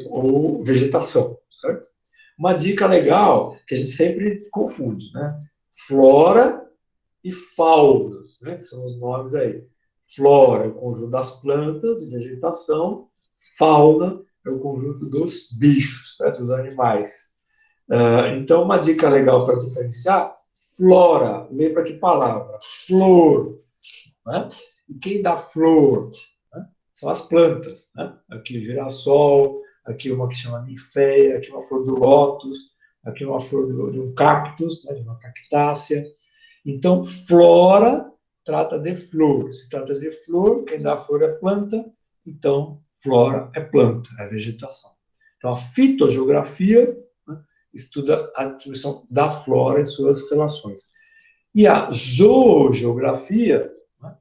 ou vegetação, certo? Uma dica legal, que a gente sempre confunde, né? Flora e fauna, né? Que são os nomes aí. Flora é o conjunto das plantas e vegetação, fauna é o conjunto dos bichos, né? Dos animais. Então, uma dica legal para diferenciar, flora, lembra que palavra? Flor, né? E quem dá flor, né, são as plantas, né? Aqui o girassol, aqui uma que chama ninféia, aqui uma flor do lótus, aqui uma flor de um cactus, né, de uma cactácea. Então, flora trata de flor. Se trata de flor, quem dá flor é planta, então flora é planta, é vegetação. Então, a fitogeografia, né, estuda a distribuição da flora e suas relações. E a zoogeografia, né,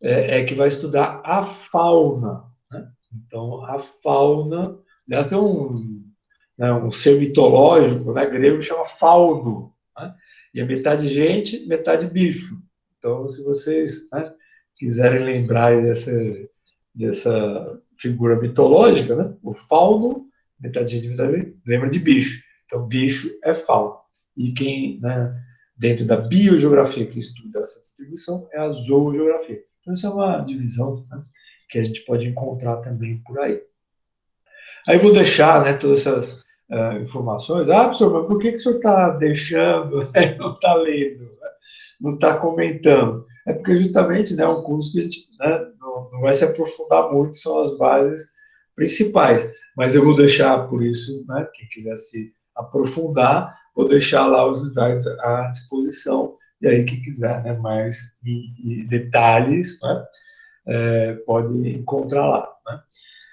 é que vai estudar a fauna, né? Então, a fauna, aliás, tem um ser mitológico, né, grego, que chama fauno, né? E é metade gente, metade bicho. Então, se vocês, né, quiserem lembrar dessa figura mitológica, né, o fauno, metade gente, metade lembra de bicho. Então, bicho é fauno. E quem, né, dentro da biogeografia que estuda essa distribuição é a zoogeografia. Então, isso é uma divisão, né, que a gente pode encontrar também por aí. Aí eu vou deixar, né, todas essas informações. Ah, professor, mas por que o senhor está deixando, né, não está lendo, né, não está comentando? É porque justamente, né, um curso que a gente, né, não vai se aprofundar muito, são as bases principais. Mas eu vou deixar, por isso, né, quem quiser se aprofundar, vou deixar lá os slides à disposição. E aí, quem quiser, né, mais detalhes, né, pode encontrar lá. Né?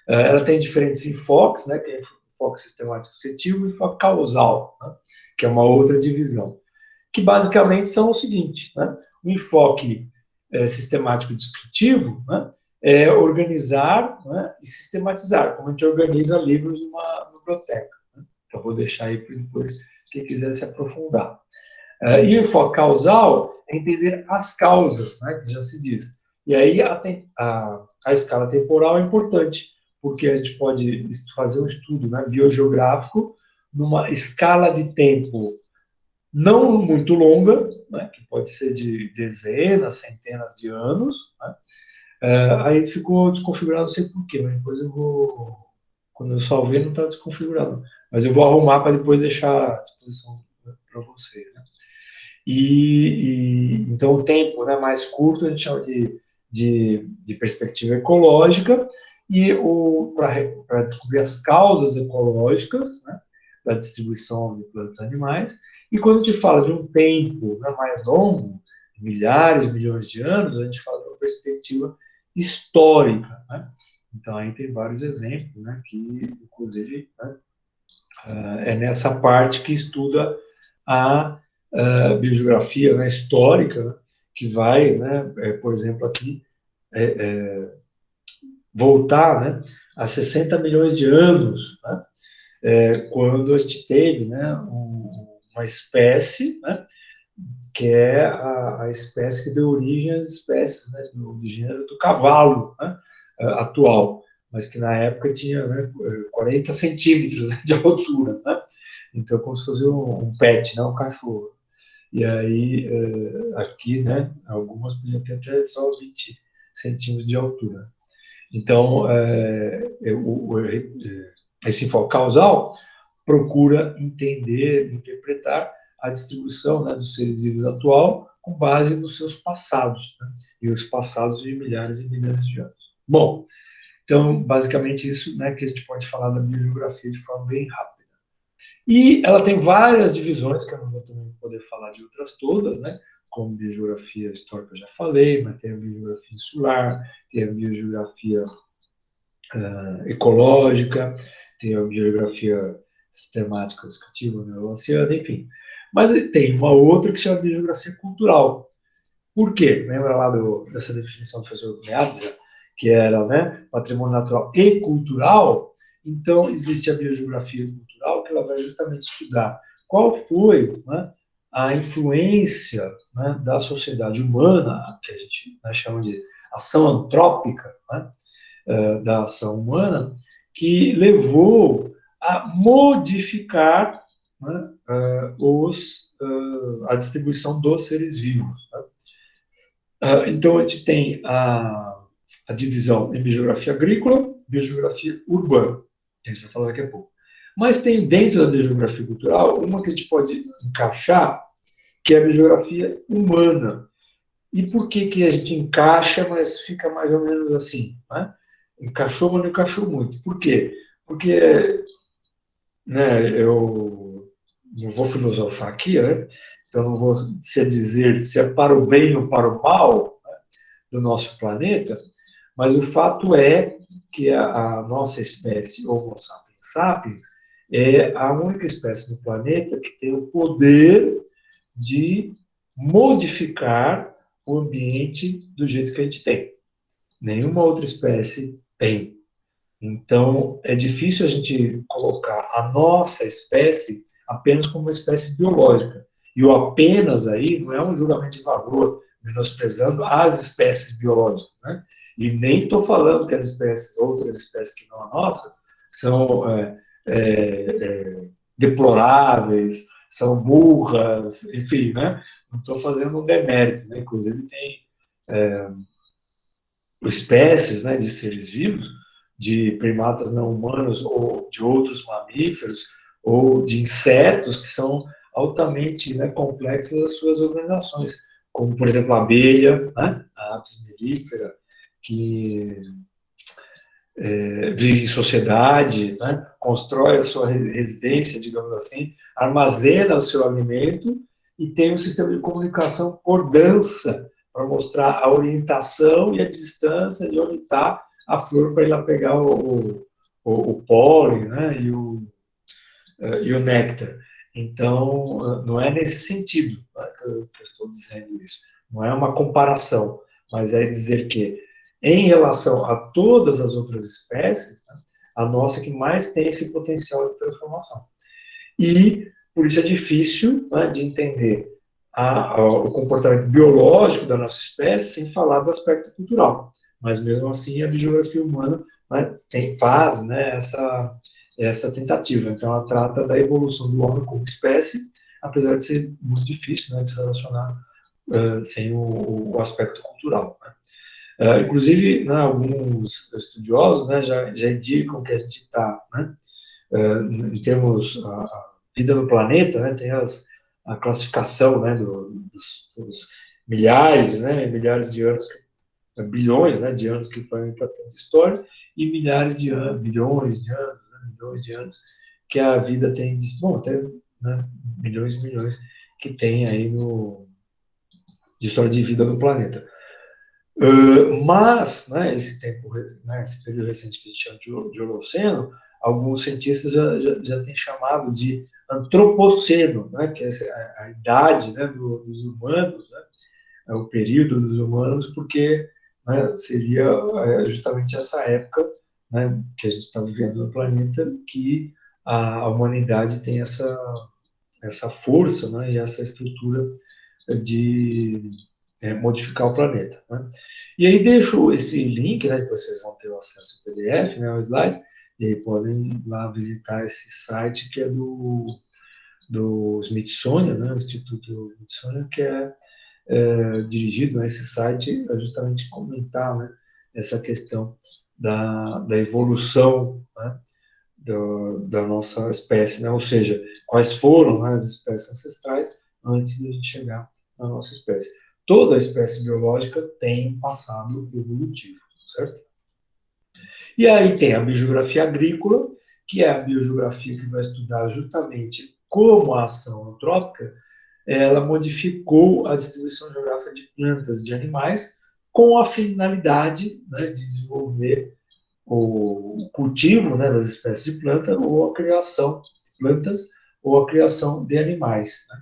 Ela tem diferentes enfoques, né, que é enfoque sistemático setivo e enfoque causal, né, que é uma outra divisão, que basicamente são o seguinte, né, o enfoque sistemático descritivo, né, é organizar, né, e sistematizar, como a gente organiza livros numa biblioteca. Né? Então, vou deixar aí para depois quem quiser se aprofundar. E o enfoque causal é entender as causas, né, que já se diz. E aí a escala temporal é importante, porque a gente pode fazer um estudo, né, biogeográfico numa escala de tempo não muito longa, né, que pode ser de dezenas, centenas de anos. Né? Aí ficou desconfigurado, não sei porquê, mas depois eu vou, quando eu salvei, não está desconfigurado. Mas eu vou arrumar para depois deixar à disposição para vocês. Né? Então o tempo, né, mais curto a gente chama de perspectiva ecológica, e para descobrir as causas ecológicas, né, da distribuição de plantas e animais. E quando a gente fala de um tempo, né, mais longo, milhares, milhões de anos, a gente fala de uma perspectiva histórica. Né? Então aí tem vários exemplos, né, que inclusive, né, é nessa parte que estuda a biogeografia, né, histórica, né, que vai, né, por exemplo, aqui, voltar, né, a 60 milhões de anos, né, quando a gente teve, né, uma uma espécie, né, que é a espécie que deu origem às espécies, né, do gênero do cavalo, né, atual, mas que na época tinha, né, 40 centímetros, né, de altura, né? Então, como se fosse um pet, não um cachorro. E aí, aqui, né, algumas podiam ter até só 20 centímetros de altura. Então, esse enfoque causal procura entender, interpretar a distribuição, né, dos seres vivos atual com base nos seus passados, né, e os passados de milhares e milhares de anos. Bom, então, basicamente isso, né, que a gente pode falar da biogeografia de forma bem rápida. E ela tem várias divisões, que eu não vou também poder falar de outras todas, né, como biogeografia histórica, eu já falei, mas tem a biogeografia insular, tem a biogeografia ecológica, tem a biogeografia sistemática descritiva neoceana, enfim. Mas tem uma outra que chama biogeografia cultural. Por quê? Lembra lá dessa definição do professor Meadza, que era, né, patrimônio natural e cultural? Então, existe a biogeografia cultural, que ela vai justamente estudar qual foi, né, a influência, né, da sociedade humana, que a gente, né, chama de ação antrópica, né, da ação humana, que levou a modificar, né, a distribuição dos seres vivos. Né? Então, a gente tem a divisão em biogeografia agrícola, biogeografia urbana, que a gente vai falar daqui a pouco. Mas tem dentro da biogeografia cultural uma que a gente pode encaixar, que é a biogeografia humana. E por que a gente encaixa, mas fica mais ou menos assim, né? Encaixou, mas não encaixou muito. Por quê? Porque, né, eu não vou filosofar aqui, né? Então não vou se dizer se é para o bem ou para o mal, né, do nosso planeta, mas o fato é que a nossa espécie, Homo sapiens sapiens, é a única espécie no planeta que tem o poder de modificar o ambiente do jeito que a gente tem. Nenhuma outra espécie tem. Então, é difícil a gente colocar a nossa espécie apenas como uma espécie biológica. E o apenas aí não é um julgamento de valor, menosprezando as espécies biológicas, né? E nem estou falando que as espécies, outras espécies que não a nossa, são deploráveis, são burras, enfim, né? Não estou fazendo um demérito, né? Inclusive tem espécies, né, de seres vivos, de primatas não humanos ou de outros mamíferos ou de insetos que são altamente, né, complexas as suas organizações, como por exemplo a abelha, né, a Apis mellifera, que vive em sociedade, né, constrói a sua residência, digamos assim, armazena o seu alimento e tem um sistema de comunicação por dança, para mostrar a orientação e a distância de onde está a flor para ir lá pegar o pólen, né, e o néctar. Então, não é nesse sentido, né, que eu estou dizendo isso. Não é uma comparação, mas é dizer que, em relação a todas as outras espécies, né, a nossa é que mais tem esse potencial de transformação. E, por isso, é difícil, né, de entender o comportamento biológico da nossa espécie sem falar do aspecto cultural. Mas, mesmo assim, a biogeografia humana, né, faz, né, essa tentativa. Então, ela trata da evolução do homem como espécie, apesar de ser muito difícil, né, de se relacionar sem o aspecto cultural. Né? Inclusive, né, alguns estudiosos, né, já indicam que a gente está, né, em termos a vida no planeta, né, tem a classificação, né, dos milhares, né, milhares de anos, bilhões, né, de anos que o planeta tem de história e milhares de anos, bilhões de anos, né, milhões de anos que a vida tem, bom, até, né, milhões e milhões que tem aí de história de vida no planeta. Mas, né, esse tempo, né, esse período recente que a gente chama de Holoceno, alguns cientistas já têm chamado de antropoceno, né, que é a idade, né, dos humanos, né, é o período dos humanos, porque, né, seria justamente essa época, né, que a gente está vivendo no planeta, que a humanidade tem essa força, né, e essa estrutura de modificar o planeta. Né? E aí deixo esse link, né, que vocês vão ter acesso ao PDF, né, ao slide, e aí podem ir lá visitar esse site que é do Smithsonian, né, o Instituto Smithsonian, que é dirigido a esse site a justamente comentar, né, essa questão da evolução, né, da nossa espécie, né, ou seja, quais foram, né, as espécies ancestrais antes de a gente chegar na nossa espécie. Toda espécie biológica tem um passado evolutivo, certo? E aí tem a biogeografia agrícola, que é a biogeografia que vai estudar justamente como a ação antrópica ela modificou a distribuição geográfica de plantas e de animais com a finalidade, né, de desenvolver o cultivo, né, das espécies de planta ou a criação de plantas ou a criação de animais, né,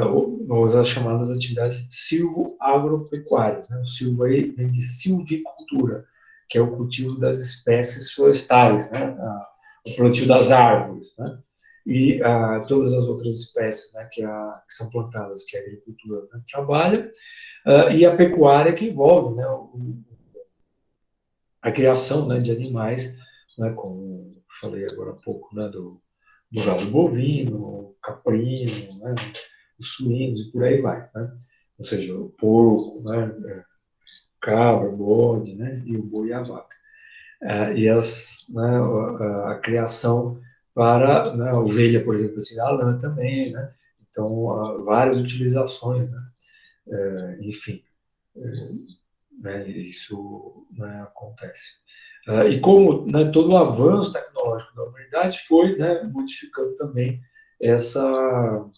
ou as chamadas atividades silvo-agropecuárias. Né? O silvo aí vem de silvicultura, que é o cultivo das espécies florestais, né, o plantio das árvores, né? E todas as outras espécies, né, que são plantadas, que a agricultura, né, trabalha, e a pecuária que envolve, né, a criação, né, de animais, né, como falei agora há pouco, né, do gado bovino, caprino, né, os suínos e por aí vai, né? Ou seja, o porco, né, cabra, bode, né, e o boi e a vaca. Né, a criação para, né, a ovelha, por exemplo, tirar a lã também, né? Então, várias utilizações, né? Enfim, né, isso, né, acontece. E como, né, todo o avanço tecnológico da humanidade foi, né, modificando também essa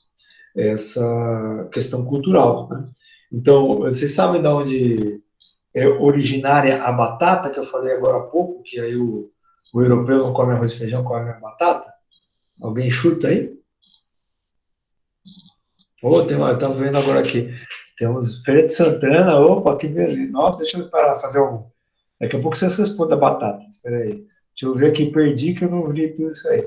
questão cultural, né? Então, vocês sabem de onde é originária a batata, que eu falei agora há pouco, que aí o europeu não come arroz e feijão, come a batata? Alguém chuta aí? Oh, estava vendo agora aqui. Temos Feira de Santana, opa, que beleza. Nossa, deixa eu parar, fazer um. Daqui a pouco vocês respondem a batata. Espera aí. Deixa eu ver aqui, perdi que eu não li tudo isso aí.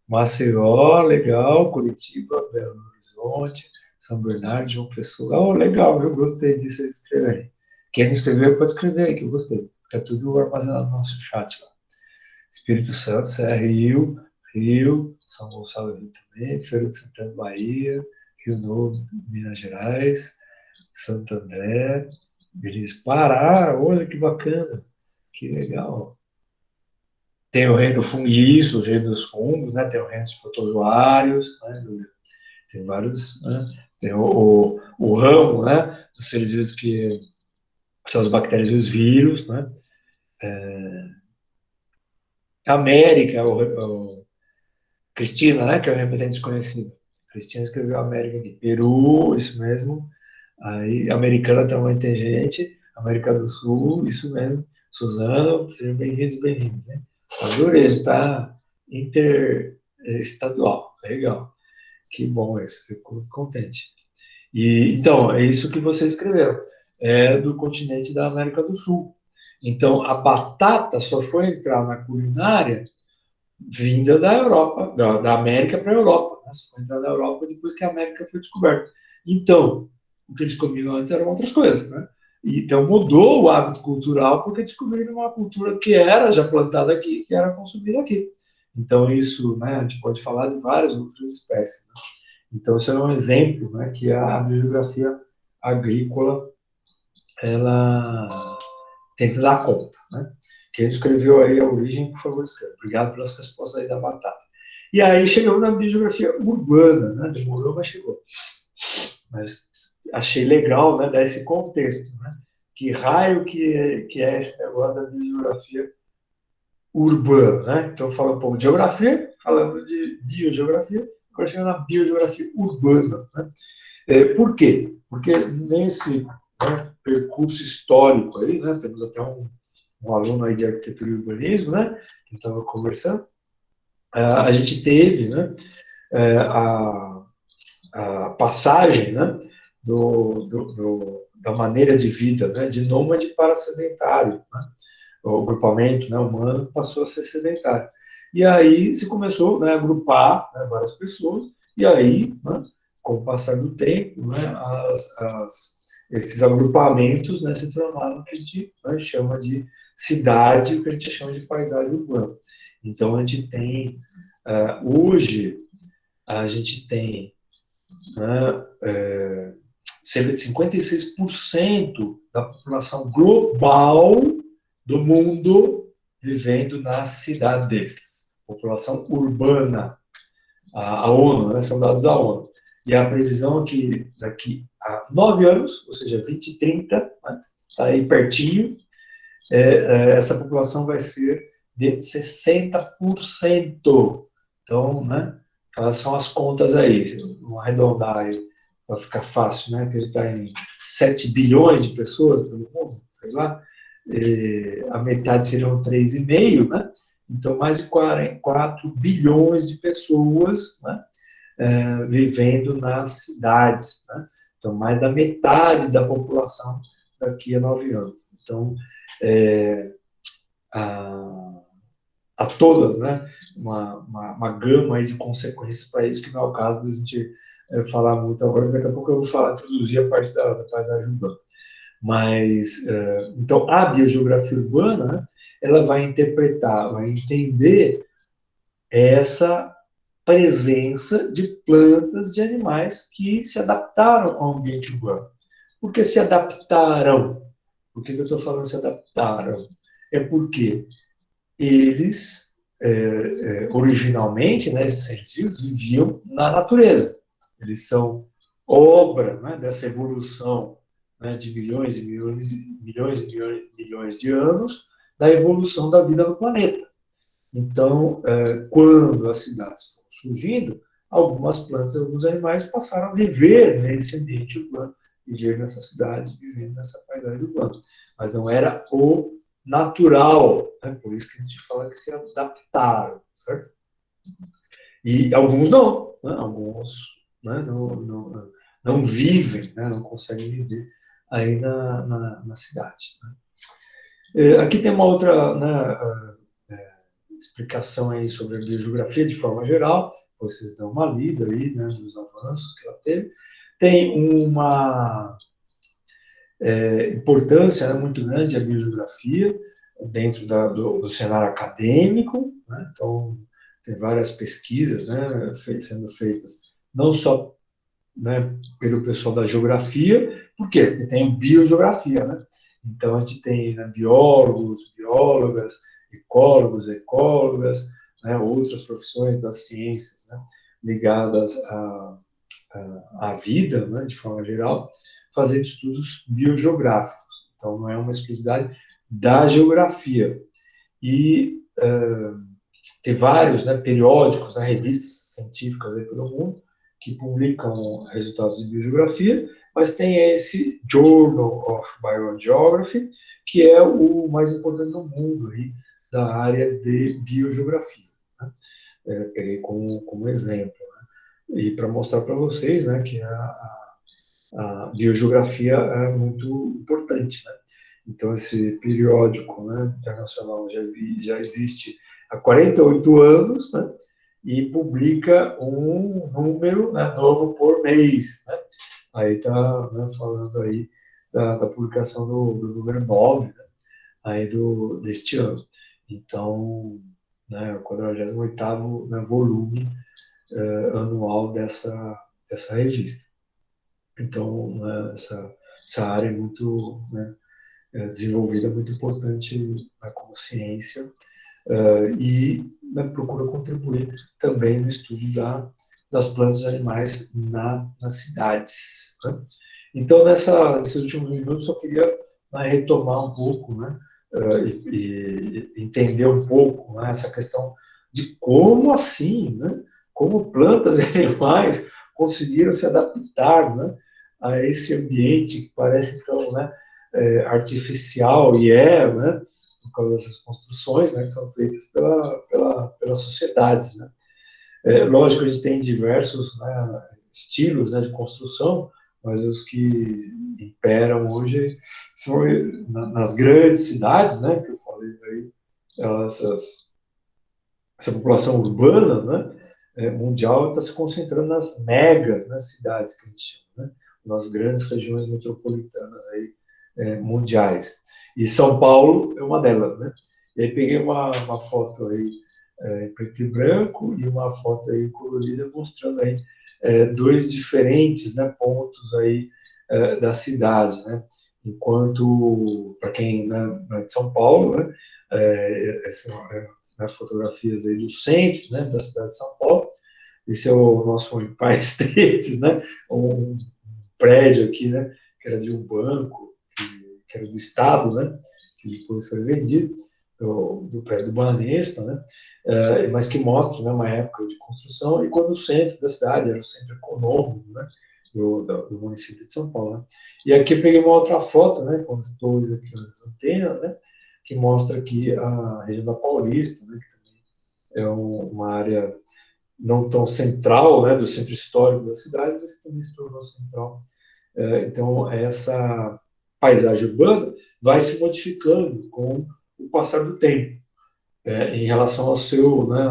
Maceió, legal. Curitiba, Belo Horizonte, São Bernardo, João Pessoa. Oh, legal, eu gostei disso aí de escrever aí. Quem não escreveu, pode escrever aí, que eu gostei. Fica tudo armazenado no nosso chat lá. Espírito Santo, Serra, Rio, São Gonçalo Rio também, Feira de Santana, Bahia, Rio Novo, Minas Gerais, Santo André, Belize, Pará, olha que bacana, que legal. Tem o reino isso, os reinos dos fungos, né? Tem o reino dos protozoários, né? Tem vários, né? Tem o ramo, né? Dos seres vivos que são as bactérias e os vírus, né? América, Cristina, né? Que é o repetente desconhecido. Cristina escreveu América aqui. Peru, isso mesmo. Aí, Americana também tem gente. América do Sul, isso mesmo. Suzano, sejam bem-vindos e bem-vindos, hein? Adorei, está interestadual. Legal. Que bom isso, fico muito contente. E, então, é isso que vocês escreveram. É do continente da América do Sul. Então, a batata só foi entrar na culinária vinda da Europa, da América para a Europa. Né? Só foi entrar na Europa depois que a América foi descoberta. Então, o que eles comiam antes eram outras coisas, né? Então mudou o hábito cultural porque descobriram uma cultura que era já plantada aqui, que era consumida aqui. Então isso, né, a gente pode falar de várias outras espécies. Né? Então isso é um exemplo, né, que a biogeografia agrícola ela tenta dar conta, né? Quem escreveu aí a origem, por favor, escreva. Obrigado pelas respostas aí da batata. E aí chegamos na biogeografia urbana, né? Demorou, mas chegou. Mas achei legal, né, dar esse contexto, né? Que raio que é esse negócio da biogeografia urbana, né? Então, falando um pouco de geografia, falando de biogeografia, agora chegando na biogeografia urbana, né? Por quê? Porque nesse, né, percurso histórico aí, né, temos até um aluno aí de arquitetura e urbanismo, né, que estava conversando, a gente teve, né, a passagem, né, da maneira de vida, né, de nômade para sedentário, né, o grupamento, né, humano passou a ser sedentário. E aí se começou, né, a agrupar, né, várias pessoas E aí, né, com o passar do tempo, né, esses agrupamentos, né, se tornaram o que a gente, né, chama de cidade, o que a gente chama de paisagem urbana. Então, a gente tem, hoje, a gente tem, né, cerca de 56% da população global do mundo vivendo nas cidades. População urbana. A ONU, né, são dados da ONU. E a previsão é que daqui a 9 anos, ou seja, 2030, né, tá aí pertinho, essa população vai ser de 60%. Então, né, são as contas aí, vamos arredondar aí, para ficar fácil, né, que a gente está em 7 bilhões de pessoas pelo mundo, sei lá, a metade seriam 3,5, né, então mais de 4 bilhões de pessoas, né, vivendo nas cidades, né, então mais da metade da população daqui a 9 anos. Então, a todas, né, uma gama aí de consequências para isso, que não é o caso da gente falar muito agora, daqui a pouco eu vou introduzir a parte da paisagem urbana. Mas, então, a biogeografia urbana, né, ela vai interpretar, vai entender essa presença de plantas, de animais que se adaptaram ao ambiente urbano. Por que se adaptaram? Por que eu estou falando se adaptaram? É porque eles, originalmente, né, esses seres vivos, viviam na natureza. Eles são obra, né, dessa evolução, né, de milhões e milhões, milhões e milhões de anos, da evolução da vida no planeta. Então, quando as cidades foram surgindo, algumas plantas e alguns animais passaram a viver nesse ambiente urbano, viver nessa cidade, viver nessa paisagem urbana. Mas não era o natural, né? Por isso que a gente fala que se adaptaram, certo? E alguns não, né? Alguns, né, não vivem, né? Não conseguem viver aí na cidade. Né? Aqui tem uma outra, né, explicação aí sobre a biogeografia de forma geral, vocês dão uma lida aí, né, dos avanços que ela teve. Tem uma importância, né, muito grande a biogeografia dentro do cenário acadêmico, né? Então tem várias pesquisas, né, sendo feitas não só, né, pelo pessoal da geografia, por quê? Porque tem biogeografia, né? Então a gente tem, né, biólogos, biólogas, ecólogos, ecólogas, né, outras profissões das ciências, né, ligadas à vida, né, de forma geral, fazendo estudos biogeográficos. Então, não é uma exclusividade da geografia. E tem vários, né, periódicos, né, revistas científicas aí pelo mundo que publicam resultados de biogeografia, mas tem esse Journal of Biogeography, que é o mais importante do mundo aí, da área de biogeografia. Né? Peguei como exemplo. Né? E para mostrar para vocês, né, que a biogeografia é muito importante. Né? Então, esse periódico, né, internacional já existe há 48 anos, né, e publica um número, né, novo por mês. Né? Aí está, né, falando aí da publicação do número 9, né, aí deste ano. Então, né, o 48º, né, volume anual dessa revista. Então, né, essa área é muito, né, desenvolvida, muito importante, né, como ciência, e, né, procura contribuir também no estudo das plantas e animais nas cidades. Né? Então, nesses últimos minutos, eu queria, né, retomar um pouco, né, e entender um pouco, né, essa questão de como assim, né, como plantas e animais conseguiram se adaptar, né, a esse ambiente que parece tão, né, artificial, e né, por causa dessas construções, né, que são feitas pela sociedade. Né. Lógico, a gente tem diversos, né, estilos, né, de construção, mas os que imperam hoje são nas grandes cidades, né, que eu falei aí, essa população urbana, né, mundial está se concentrando nas megas, nas cidades que a gente chama, né? Nas grandes regiões metropolitanas aí, mundiais. E São Paulo é uma delas, né? E aí peguei uma foto aí em preto e branco e uma foto aí colorida mostrando aí dois diferentes, né, pontos aí da cidade, né? Enquanto, para quem não é de São Paulo, né, essas fotografias aí do centro, né, da cidade de São Paulo. Esse é o nosso Empire State, né? Um prédio aqui, né? Que era de um banco, que era do Estado, né? Que depois foi vendido, do prédio do Banespa, né? Mas que mostra, né, uma época de construção, e quando o centro da cidade era o centro econômico, né? Do município de São Paulo, né? E aqui eu peguei uma outra foto, né? Com as torres aqui, as antenas, né? Que mostra aqui a região da Paulista, né? Que também é uma área não tão central, né, do centro histórico da cidade, mas que também se tornou central. Então, essa paisagem urbana vai se modificando com o passar do tempo, em relação ao seu, né,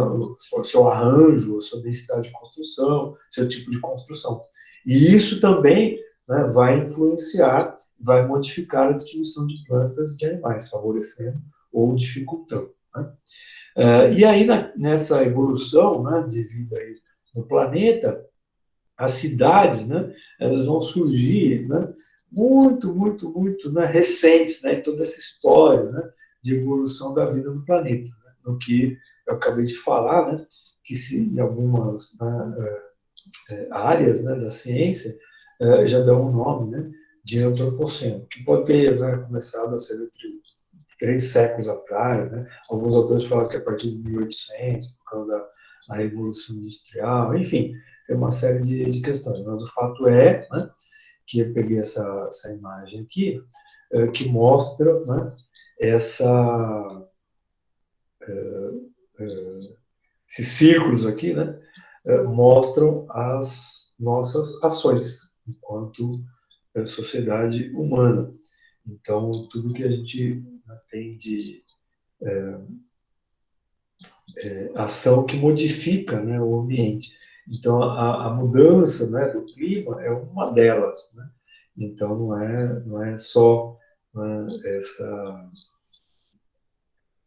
ao seu arranjo, a sua densidade de construção, seu tipo de construção. E isso também, né, vai influenciar, vai modificar a distribuição de plantas e de animais, favorecendo ou dificultando, né? E aí, nessa evolução, né, de vida aí no planeta, as cidades, né, elas vão surgir, né, muito, muito, muito, né, recentes, né, em toda essa história, né, de evolução da vida no planeta, né, no que eu acabei de falar, né, que se em algumas, né, áreas, né, da ciência já dão um nome, né, de antropoceno, que pode ter, né, começado a ser entre 3 séculos atrás, né? Alguns autores falam que é a partir de 1800, por causa da Revolução Industrial, enfim, tem uma série de questões, mas o fato é, né, que eu peguei essa imagem aqui, que mostra, né, esses círculos aqui, né, mostram as nossas ações enquanto sociedade humana. Então, tudo que a gente tem de ação que modifica, né, o ambiente. Então, a mudança, né, do clima é uma delas, né? Então, não é só, né,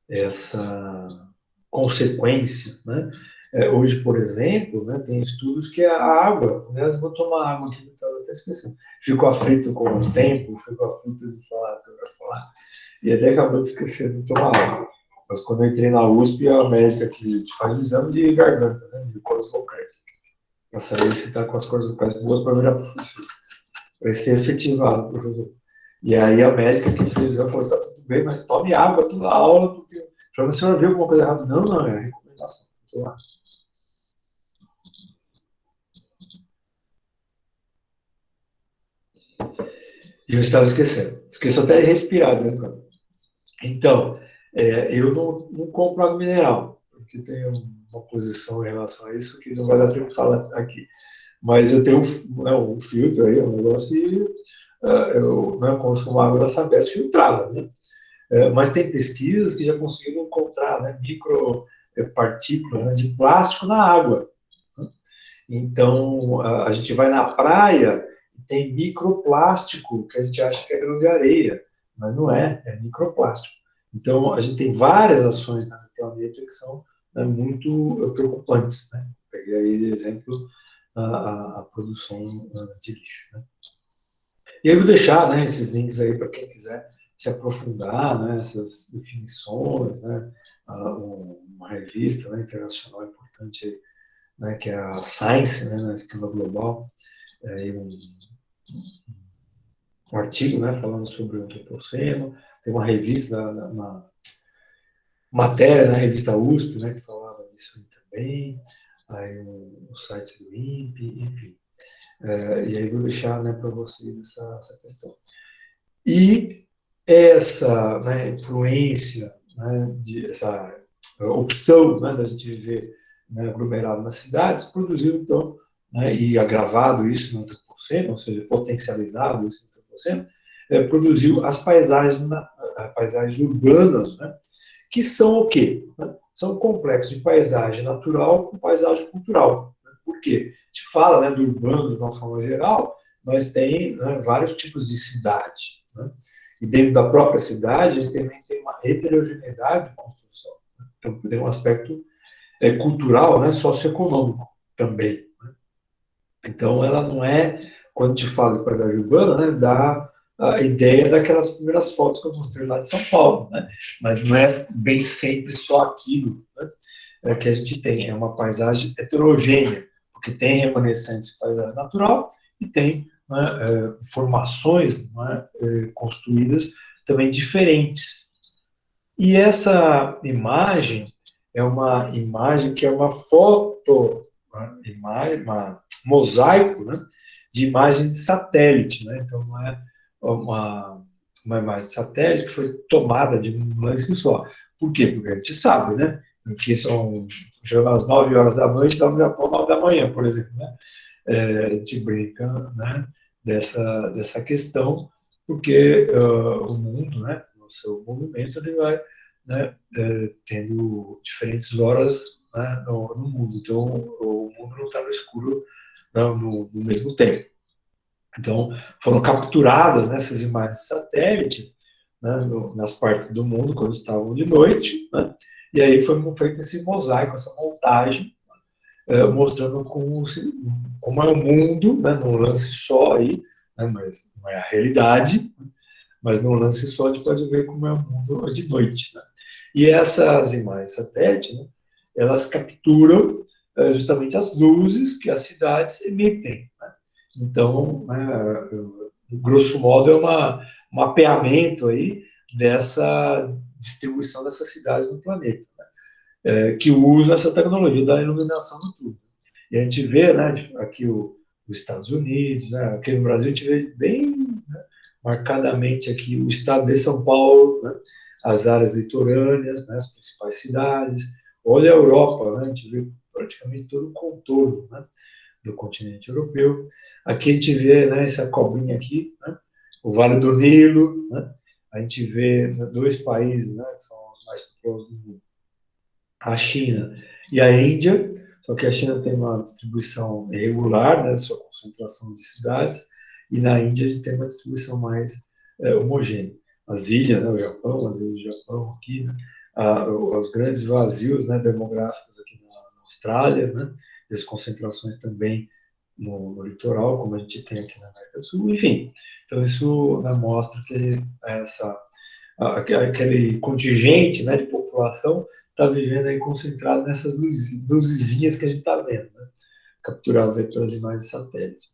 essa consequência, né? Hoje, por exemplo, né, tem estudos que a água, aliás, vou tomar água aqui, estava até esquecendo, fico aflito com o tempo, fico aflito de falar o que eu quero falar, e até acabou de esquecer de tomar água. Mas quando eu entrei na USP, a médica que faz o exame de garganta, né, de cordas vocais, para saber se está com as cordas vocais boas para virar professor, para ser efetivado, professor. E aí a médica que fez o exame falou, está tudo bem, mas tome água toda a aula, porque para a senhora ver alguma coisa errada. Não, não, é recomendação. Lá. E eu estava esquecendo. Esqueço até de respirar, né, cara? Então, eu não compro água mineral, porque tenho uma posição em relação a isso que não vai dar tempo de falar aqui. Mas eu tenho um filtro aí, um negócio que eu consumo água da Sabesp filtrada, né? Mas tem pesquisas que já conseguiram encontrar, né, micropartículas, né, de plástico na água. Né? Então, a gente vai na praia e tem microplástico, que a gente acha que é grão de areia, mas não é microplástico. Então, a gente tem várias ações no planeta que são, né, muito preocupantes. Né? Peguei aí de exemplo a produção de lixo. Né? E aí eu vou deixar, né, esses links aí para quem quiser se aprofundar, né, essas definições, né, uma revista, né, internacional importante, né, que é a Science, né, na escala global, um artigo, né, falando sobre o antropoceno, tem uma revista, uma matéria na revista USP, né, que falava disso também, aí o site do INPE, enfim. E aí vou deixar, né, para vocês essa questão. E essa, né, influência, né, essa opção, né, da gente viver, né, aglomerado nas cidades, produziu, então, né, e agravado isso no antropoceno, ou seja, potencializado isso no antropoceno, produziu as paisagens urbanas, né, que são o quê? são complexos de paisagem natural com paisagem cultural. Por quê? A gente fala, né, do urbano de uma forma geral, mas tem, né, vários tipos de cidade. Né? E dentro da própria cidade, a gente também tem uma heterogeneidade de construção. Né? Então, tem um aspecto cultural, né, socioeconômico também. Né? Então, ela não é, quando a gente fala de paisagem urbana, né, dá a ideia daquelas primeiras fotos que eu mostrei lá de São Paulo, né? Mas não é bem sempre só aquilo, né, que a gente tem. É uma paisagem heterogênea, porque tem remanescentes de paisagem natural e tem, né, formações, né, construídas também diferentes. E essa imagem é uma imagem que é uma foto, uma mosaico, né, de imagem de satélite, né? Então não é uma imagem de satélite que foi tomada de um lance só. Por quê? Porque a gente sabe, né? Que são às 9 horas da noite, lá no Japão, 9 da manhã, por exemplo, né? A gente brinca, né, dessa questão, porque o mundo, né, no seu movimento, ele vai, né, tendo diferentes horas, né, no mundo. Então, o mundo não está no escuro, não, no mesmo tempo. Então, foram capturadas nessas imagens de satélite, né, nas partes do mundo, quando estavam de noite, né, e aí foi feito esse mosaico, essa montagem, mostrando como é o mundo, né, num lance só aí, né, mas não é a realidade, mas num lance só a gente pode ver como é o mundo de noite. Né? E essas imagens satélite, né, elas capturam justamente as luzes que as cidades emitem. Né? Então, grosso modo, é um mapeamento aí dessa distribuição dessas cidades no planeta, né? Que usa essa tecnologia da iluminação noturna. E a gente vê, né, aqui os Estados Unidos, né, aqui no Brasil a gente vê bem, né, marcadamente aqui o estado de São Paulo, né, as áreas litorâneas, né, as principais cidades. Olha a Europa, né, a gente vê praticamente todo o contorno, né, do continente europeu. Aqui a gente vê, né, essa cobrinha aqui, né, o Vale do Nilo, né, a gente vê, né, dois países, né, que são os mais populosos do mundo, a China e a Índia, só que a China tem uma distribuição irregular, né, sua concentração de cidades, e na Índia a gente tem uma distribuição mais homogênea. As ilhas, né, o Japão, as ilhas do Japão aqui, né, os grandes vazios, né, demográficos aqui na Austrália, né, e as concentrações também no litoral, como a gente tem aqui na América do Sul, enfim. Então isso, né, mostra que aquele contingente, né, de população está vivendo aí concentrado nessas luzinhas que a gente está vendo, né? Capturadas aí pelas imagens satélites.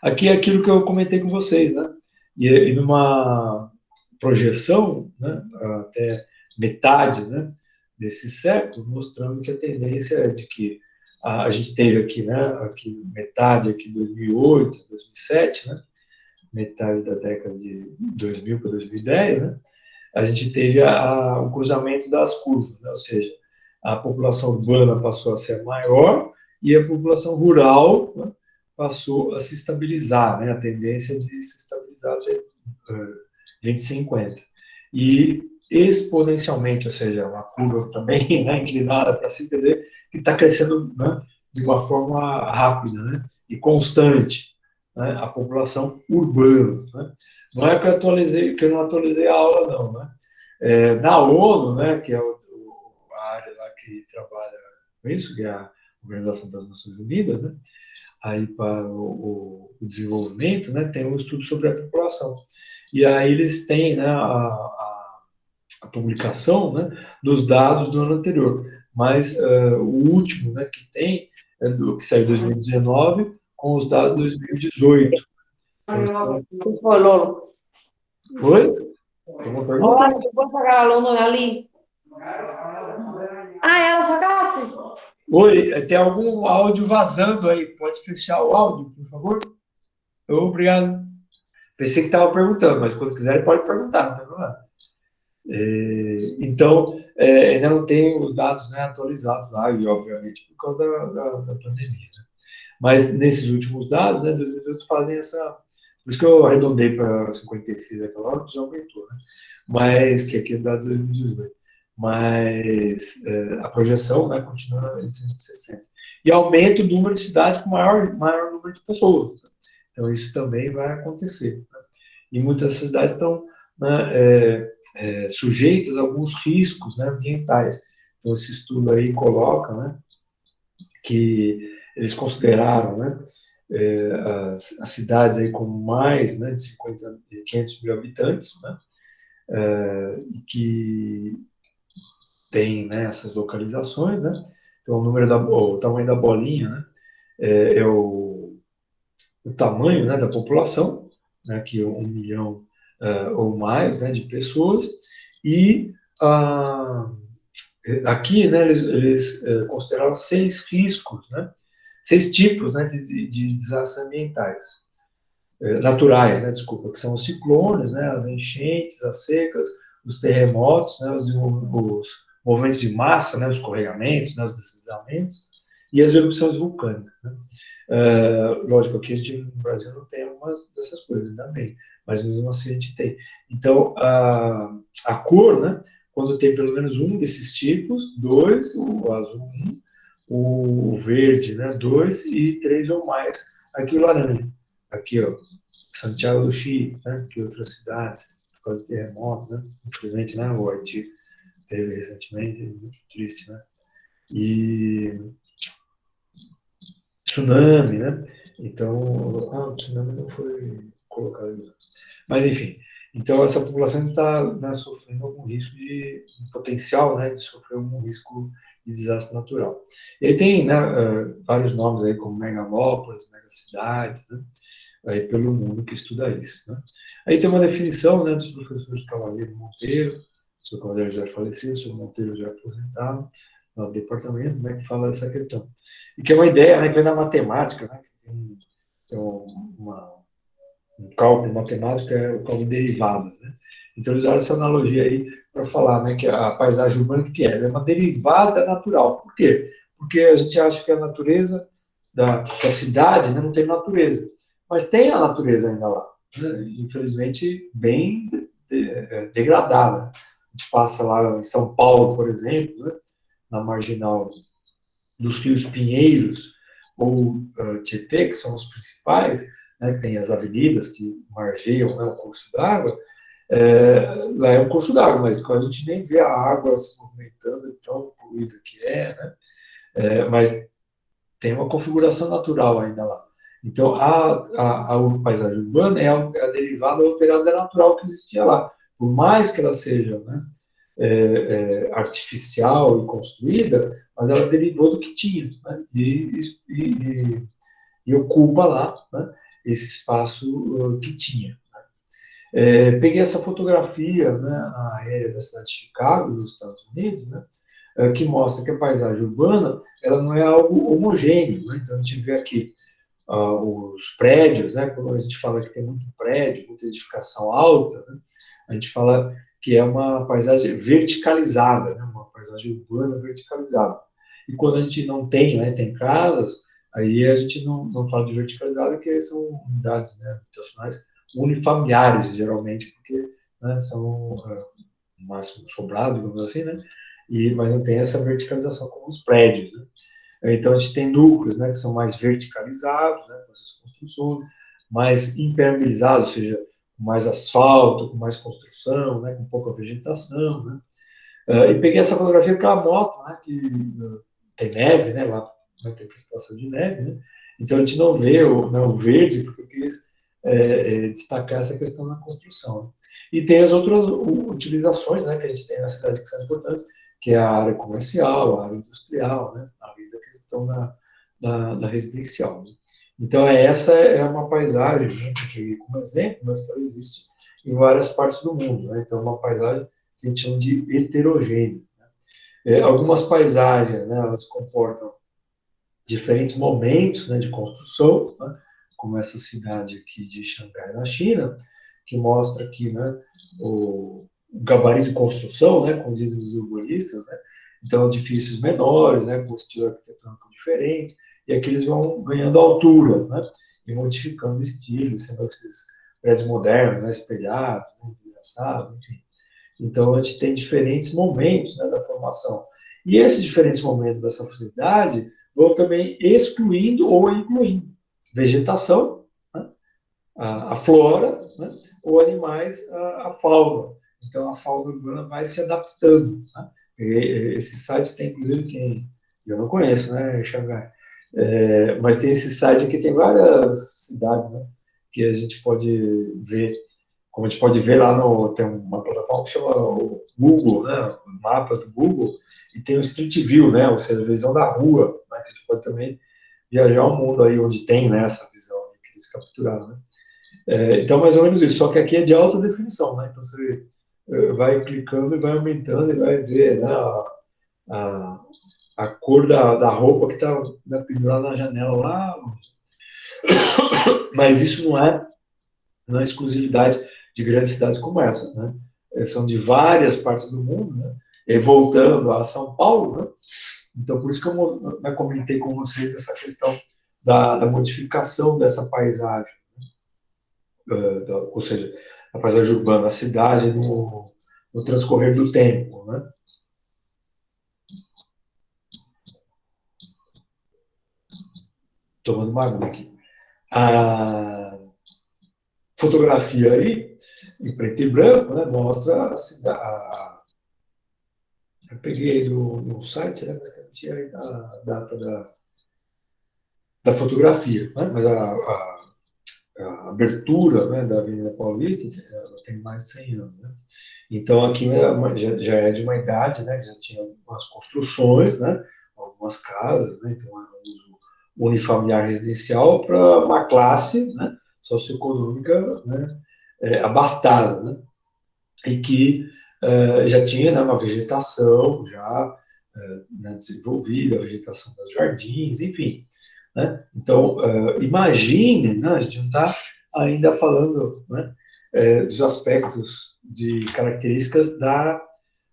Aqui é aquilo que eu comentei com vocês, né? E numa projeção, né, até metade, né, desse século, mostrando que a tendência é de que a gente teve aqui, né, aqui metade aqui 2008, 2007, né, metade da década de 2000 para 2010, né, a gente teve o cruzamento das curvas, né? Ou seja, a população urbana passou a ser maior e a população rural, né, passou a se estabilizar, né? A tendência de se estabilizar de 2050. E exponencialmente, ou seja, uma curva também, né, inclinada para cima, quer dizer, que está crescendo, né, de uma forma rápida, né, e constante, né, a população urbana. Né? Não é que eu não atualizei a aula, não. Né? Na ONU, né, que é a área lá que trabalha com isso, que é a Organização das Nações Unidas, né, aí para o desenvolvimento, né, tem um estudo sobre a população. E aí eles têm, né, a publicação, né, dos dados do ano anterior. Mas o último, né, que tem é que saiu em 2019 com os dados de 2018. Oi? Tem uma pergunta? Olha, eu vou pagar aluno ali. Ah, ela só gasta? Oi, tem algum áudio vazando aí? Pode fechar o áudio, por favor? Obrigado. Pensei que estava perguntando, mas quando quiser pode perguntar, não tem problema. Então, ainda não tem os dados, né, atualizados lá, e obviamente por causa da pandemia. Né? Mas nesses últimos dados, né, 2018 fazem essa. Por isso que eu arredondei para 56 aquela hora, que já aumentou, né? Mas que aqui é dados de 2018. mas a projeção, né, continua em 160. E aumenta o número de cidades com maior número de pessoas. Então, isso também vai acontecer. Né? E muitas cidades estão, né, sujeitas a alguns riscos, né, ambientais. Então, esse estudo aí coloca, né, que eles consideraram, né, as cidades aí com mais, né, de 500 mil habitantes, né, e que tem, né, essas localizações, né? Então, o tamanho da bolinha, né, é o tamanho, né, da população, né, que é 1 milhão ou mais, né, de pessoas, e aqui, né, eles consideraram 6 riscos, né, 6 tipos, né, de desastres ambientais, naturais, né, desculpa, que são os ciclones, né, as enchentes, as secas, os terremotos, né, os movimentos de massa, né, os escorregamentos, né, os deslizamentos, e as erupções vulcânicas. Né. Lógico, aqui a gente, no Brasil não tem algumas dessas coisas, ainda bem, mas mesmo assim a gente tem. Então, a cor, né, quando tem pelo menos um desses tipos, 2, o azul 1, o verde, né, 2 e 3 ou mais, aqui o laranja. Aqui, ó, Santiago do Chile, né, que outras cidades, por causa do terremoto, né, infelizmente, né, o Haiti teve recentemente, muito triste, né, e tsunami, né, então, o tsunami não foi colocado ali, mas enfim, então essa população está, né, sofrendo algum risco um potencial, né, de sofrer algum risco de desastre natural. Ele tem, né, vários nomes aí, como megalópolis, megacidades, né, aí pelo mundo que estuda isso. Né? Aí tem uma definição, né, dos professores Cavaleiro e Monteiro, o seu Cavaleiro já faleceu, o seu Monteiro já aposentado, no departamento, né, que fala dessa questão. E que é uma ideia, né, que vem da matemática, né, que tem um cálculo matemático, é o cálculo de derivadas. Né? Então eles usaram essa analogia aí para falar, né, que a paisagem urbana, o que é? Ela é uma derivada natural. Por quê? Porque a gente acha que a natureza da cidade, né, não tem natureza. Mas tem a natureza ainda lá. Né? Infelizmente, bem degradada. A gente passa lá em São Paulo, por exemplo, né, na marginal dos rios Pinheiros ou Tietê, que são os principais, né, que tem as avenidas que margeiam, né, o curso d'água, lá é um curso d'água, mas a gente nem vê a água se movimentando, tão poluída que é, né? Mas tem uma configuração natural ainda lá. Então, a paisagem urbana é a derivada alterada natural que existia lá. Por mais que ela seja, né, artificial e construída, mas ela derivou do que tinha, né, e ocupa lá, né, esse espaço que tinha. Peguei essa fotografia, né, aérea da cidade de Chicago, nos Estados Unidos, né, que mostra que a paisagem urbana ela não é algo homogêneo. Né? Então, a gente vê aqui os prédios, né, quando a gente fala que tem muito prédio, muita edificação alta, né, a gente fala que é uma paisagem verticalizada, né, uma paisagem urbana verticalizada. E quando a gente não tem, né, tem casas, aí a gente não fala de verticalizada, porque são unidades, né, habitacionais unifamiliares, geralmente, porque, né, são no máximo sobrado, digamos assim, né, mas não tem essa verticalização como os prédios. Né. Então, a gente tem núcleos, né, que são mais verticalizados, né, com essas construções, mais impermeabilizados, ou seja, com mais asfalto, com mais construção, né, com pouca vegetação. Né. E peguei essa fotografia porque ela mostra, né, que tem neve, né, lá tem precipitação de neve, né, então a gente não vê o verde, porque eu quis destacar essa questão da construção. Né. E tem as outras utilizações, né, que a gente tem na cidade que são importantes, que é a área comercial, a área industrial, né, além da questão da residencial. Né. Então, essa é uma paisagem, né, que eu peguei como exemplo, mas que ela existe em várias partes do mundo. Né. Então, é uma paisagem que a gente chama de heterogênea. Né. Algumas paisagens, né, elas comportam diferentes momentos, né, de construção, né, como essa cidade aqui de Xangai, na China, que mostra aqui, né, o gabarito de construção, né, como dizem os urbanistas, né, então edifícios menores, né, com estilo arquitetônico diferente, e aqui eles vão ganhando altura, né, e modificando o estilo, sendo esses prédios modernos, né, espelhados, né, engraçados, enfim. Então, a gente tem diferentes momentos, né, da formação. E esses diferentes momentos dessa facilidade vão também excluindo ou incluindo vegetação, né, a flora, né, ou animais, a fauna. Então, a fauna urbana vai se adaptando. Né? Esse site tem, inclusive, quem eu não conheço, né, Xangai, mas tem esse site aqui, tem várias cidades, né, que a gente pode ver, como a gente pode ver lá tem uma plataforma que chama o Google, né, mapas do Google, e tem o Street View, né, ou seja, a visão da rua, né, que a gente pode também viajar o mundo aí onde tem, né, essa visão que eles capturaram, né. Então, mais ou menos isso, só que aqui é de alta definição, né, então você vai clicando e vai aumentando e vai ver, né, a, a cor da roupa que está, né, pendurada na janela lá, mas isso não é exclusividade de grandes cidades como essa, né? São de várias partes do mundo, né? E voltando a São Paulo, né? Então, por isso que eu, né, comentei com vocês essa questão da modificação dessa paisagem, ou seja, a paisagem urbana, a cidade no transcorrer do tempo, né? Tomando uma água aqui. A fotografia aí, em preto e branco, né, mostra a cidade. Eu peguei no site, né, mas não tinha aí a data da fotografia, né, mas a abertura, né, da Avenida Paulista ela tem mais de 100 anos. Né? Então, aqui já é de uma idade, né, já tinha algumas construções, né, algumas casas, né, então era um uso unifamiliar residencial para uma classe, né, socioeconômica, né, abastada, né, e que já tinha, né, uma vegetação já, né, desenvolvida, a vegetação dos jardins, enfim. Né? Então, imagine, né, a gente não está ainda falando, né, dos aspectos de características da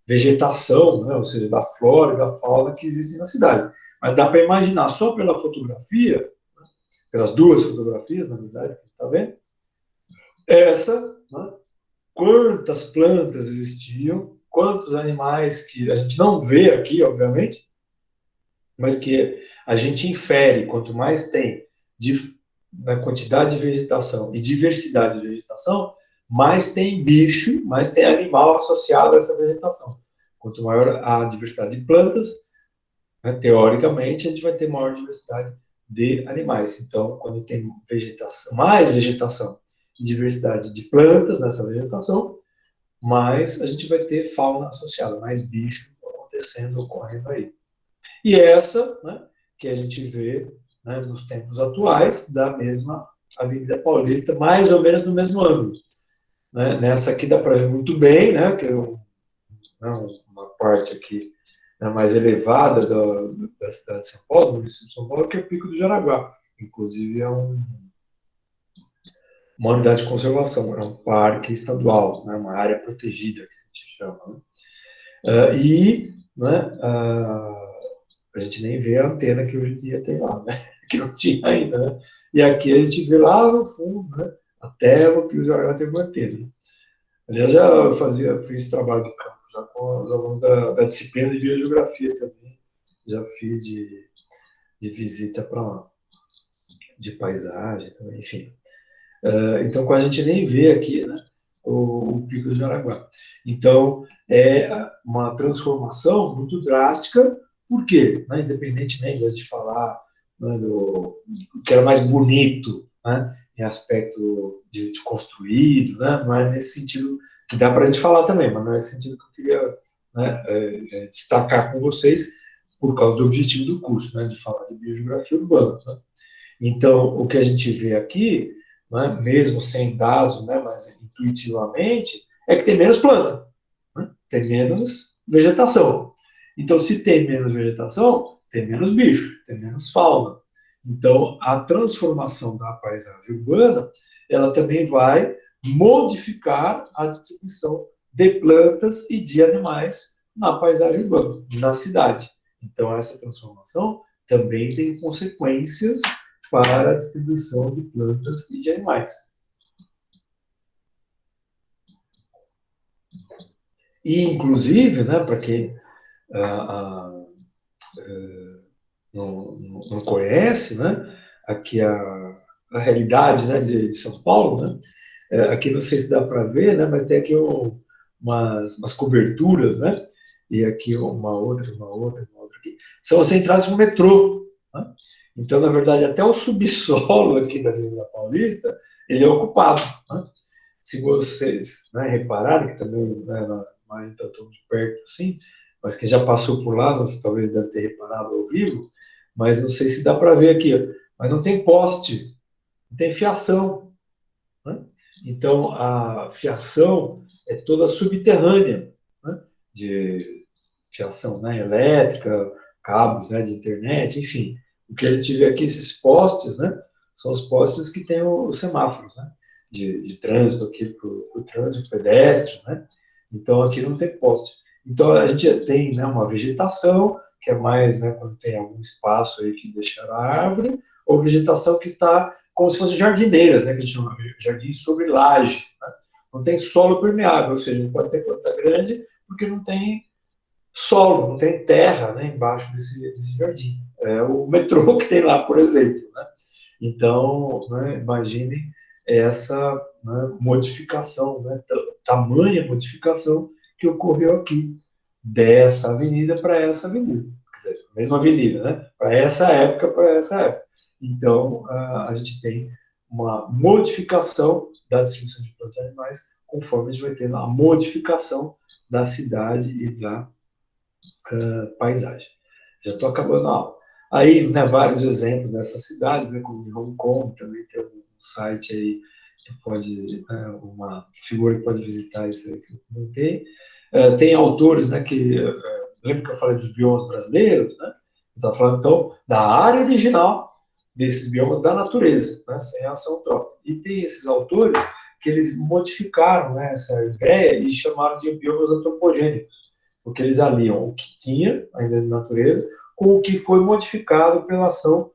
vegetação, né, ou seja, da flora e da fauna que existem na cidade. Mas dá para imaginar só pela fotografia, né, pelas duas fotografias, na verdade, que a gente está vendo, essa, né, quantas plantas existiam, quantos animais que a gente não vê aqui, obviamente, mas que a gente infere, quanto mais tem na quantidade de vegetação e diversidade de vegetação, mais tem bicho, mais tem animal associado a essa vegetação. Quanto maior a diversidade de plantas, né, teoricamente, a gente vai ter maior diversidade de animais. Então, quando tem vegetação, mais vegetação e diversidade de plantas nessa vegetação, mais a gente vai ter fauna associada, mais bicho acontecendo, ocorrendo aí. E essa, né, que a gente vê, né, nos tempos atuais, da mesma Avenida Paulista, mais ou menos no mesmo ângulo. Né? Nessa aqui dá para ver muito bem, né, que é uma parte aqui, né, mais elevada da cidade de São Paulo, do município de São Paulo, que é o Pico do Jaraguá. Inclusive, é uma unidade de conservação, é um parque estadual, né, uma área protegida, que a gente chama. Né? Né, a gente nem vê a antena que hoje em dia tem lá, né? Que não tinha ainda, né? E aqui a gente vê lá no fundo, né? Até o Pio de Arara tem uma antena. Aliás, fiz trabalho de campo já com os alunos da disciplina de biogeografia também. Já fiz de visita para lá, de paisagem também, enfim. Então, a gente nem vê aqui, né, o Pico do Jaraguá. Então, é uma transformação muito drástica, por quê? Né, independentemente de falar, né, do que era mais bonito, né, em aspecto de construído, né, não é nesse sentido que dá para a gente falar também, mas não é nesse sentido que eu queria, né, destacar com vocês, por causa do objetivo do curso, né, de falar de biogeografia urbana. Né? Então, o que a gente vê aqui, né, mesmo sem dados, né, mas intuitivamente, é que tem menos planta, né? Tem menos vegetação. Então, se tem menos vegetação, tem menos bicho, tem menos fauna. Então, a transformação da paisagem urbana, ela também vai modificar a distribuição de plantas e de animais na paisagem urbana, na cidade. Então, essa transformação também tem consequências para a distribuição de plantas e de animais. E, inclusive, né, para quem não conhece, né, aqui a realidade, né, de São Paulo, né, aqui não sei se dá para ver, né, mas tem aqui umas coberturas, né, e aqui uma outra aqui, são as entradas para o metrô, né? Então, na verdade, até o subsolo aqui da Avenida Paulista, ele é ocupado, né? Se vocês, né, repararem, que também, né, não é tão de perto assim, mas quem já passou por lá, talvez deve ter reparado ao vivo, mas não sei se dá para ver aqui, ó, mas não tem poste, não tem fiação, né? Então, a fiação é toda subterrânea, né? De fiação, né, elétrica, cabos, né, de internet, enfim. O que a gente vê aqui, esses postes, né, são os postes que têm os semáforos, né, de trânsito aqui para o trânsito, pedestres, né. Então, aqui não tem poste. Então, a gente tem, né, uma vegetação, que é mais, né, quando tem algum espaço aí que deixaram a árvore, ou vegetação que está como se fossem jardineiras, né, que a gente chama de jardim sobre laje, né? Não tem solo permeável, ou seja, não pode ter planta grande, porque não tem solo, não tem terra, né, embaixo desse jardim. É o metrô que tem lá, por exemplo, né? Então, né, imaginem essa, né, modificação, né, tamanha modificação que ocorreu aqui, dessa avenida para essa avenida. Quer dizer, mesma avenida, né? Para essa época, para essa época. Então, a gente tem uma modificação da distribuição de plantas e animais, conforme a gente vai tendo a modificação da cidade e da paisagem. Já estou acabando a aula. Aí, né, vários exemplos dessas cidades, né, como em Hong Kong, também tem um site aí que pode, né, uma figura que pode visitar isso aí que eu comentei. Tem autores, né, que lembra que eu falei dos biomas brasileiros, né? Eu estava falando, então, da área original desses biomas da natureza, né, sem ação própria. E tem esses autores que eles modificaram, né, essa ideia e chamaram de biomas antropogênicos, porque eles aliam o que tinha ainda de natureza com o que foi modificado pela ação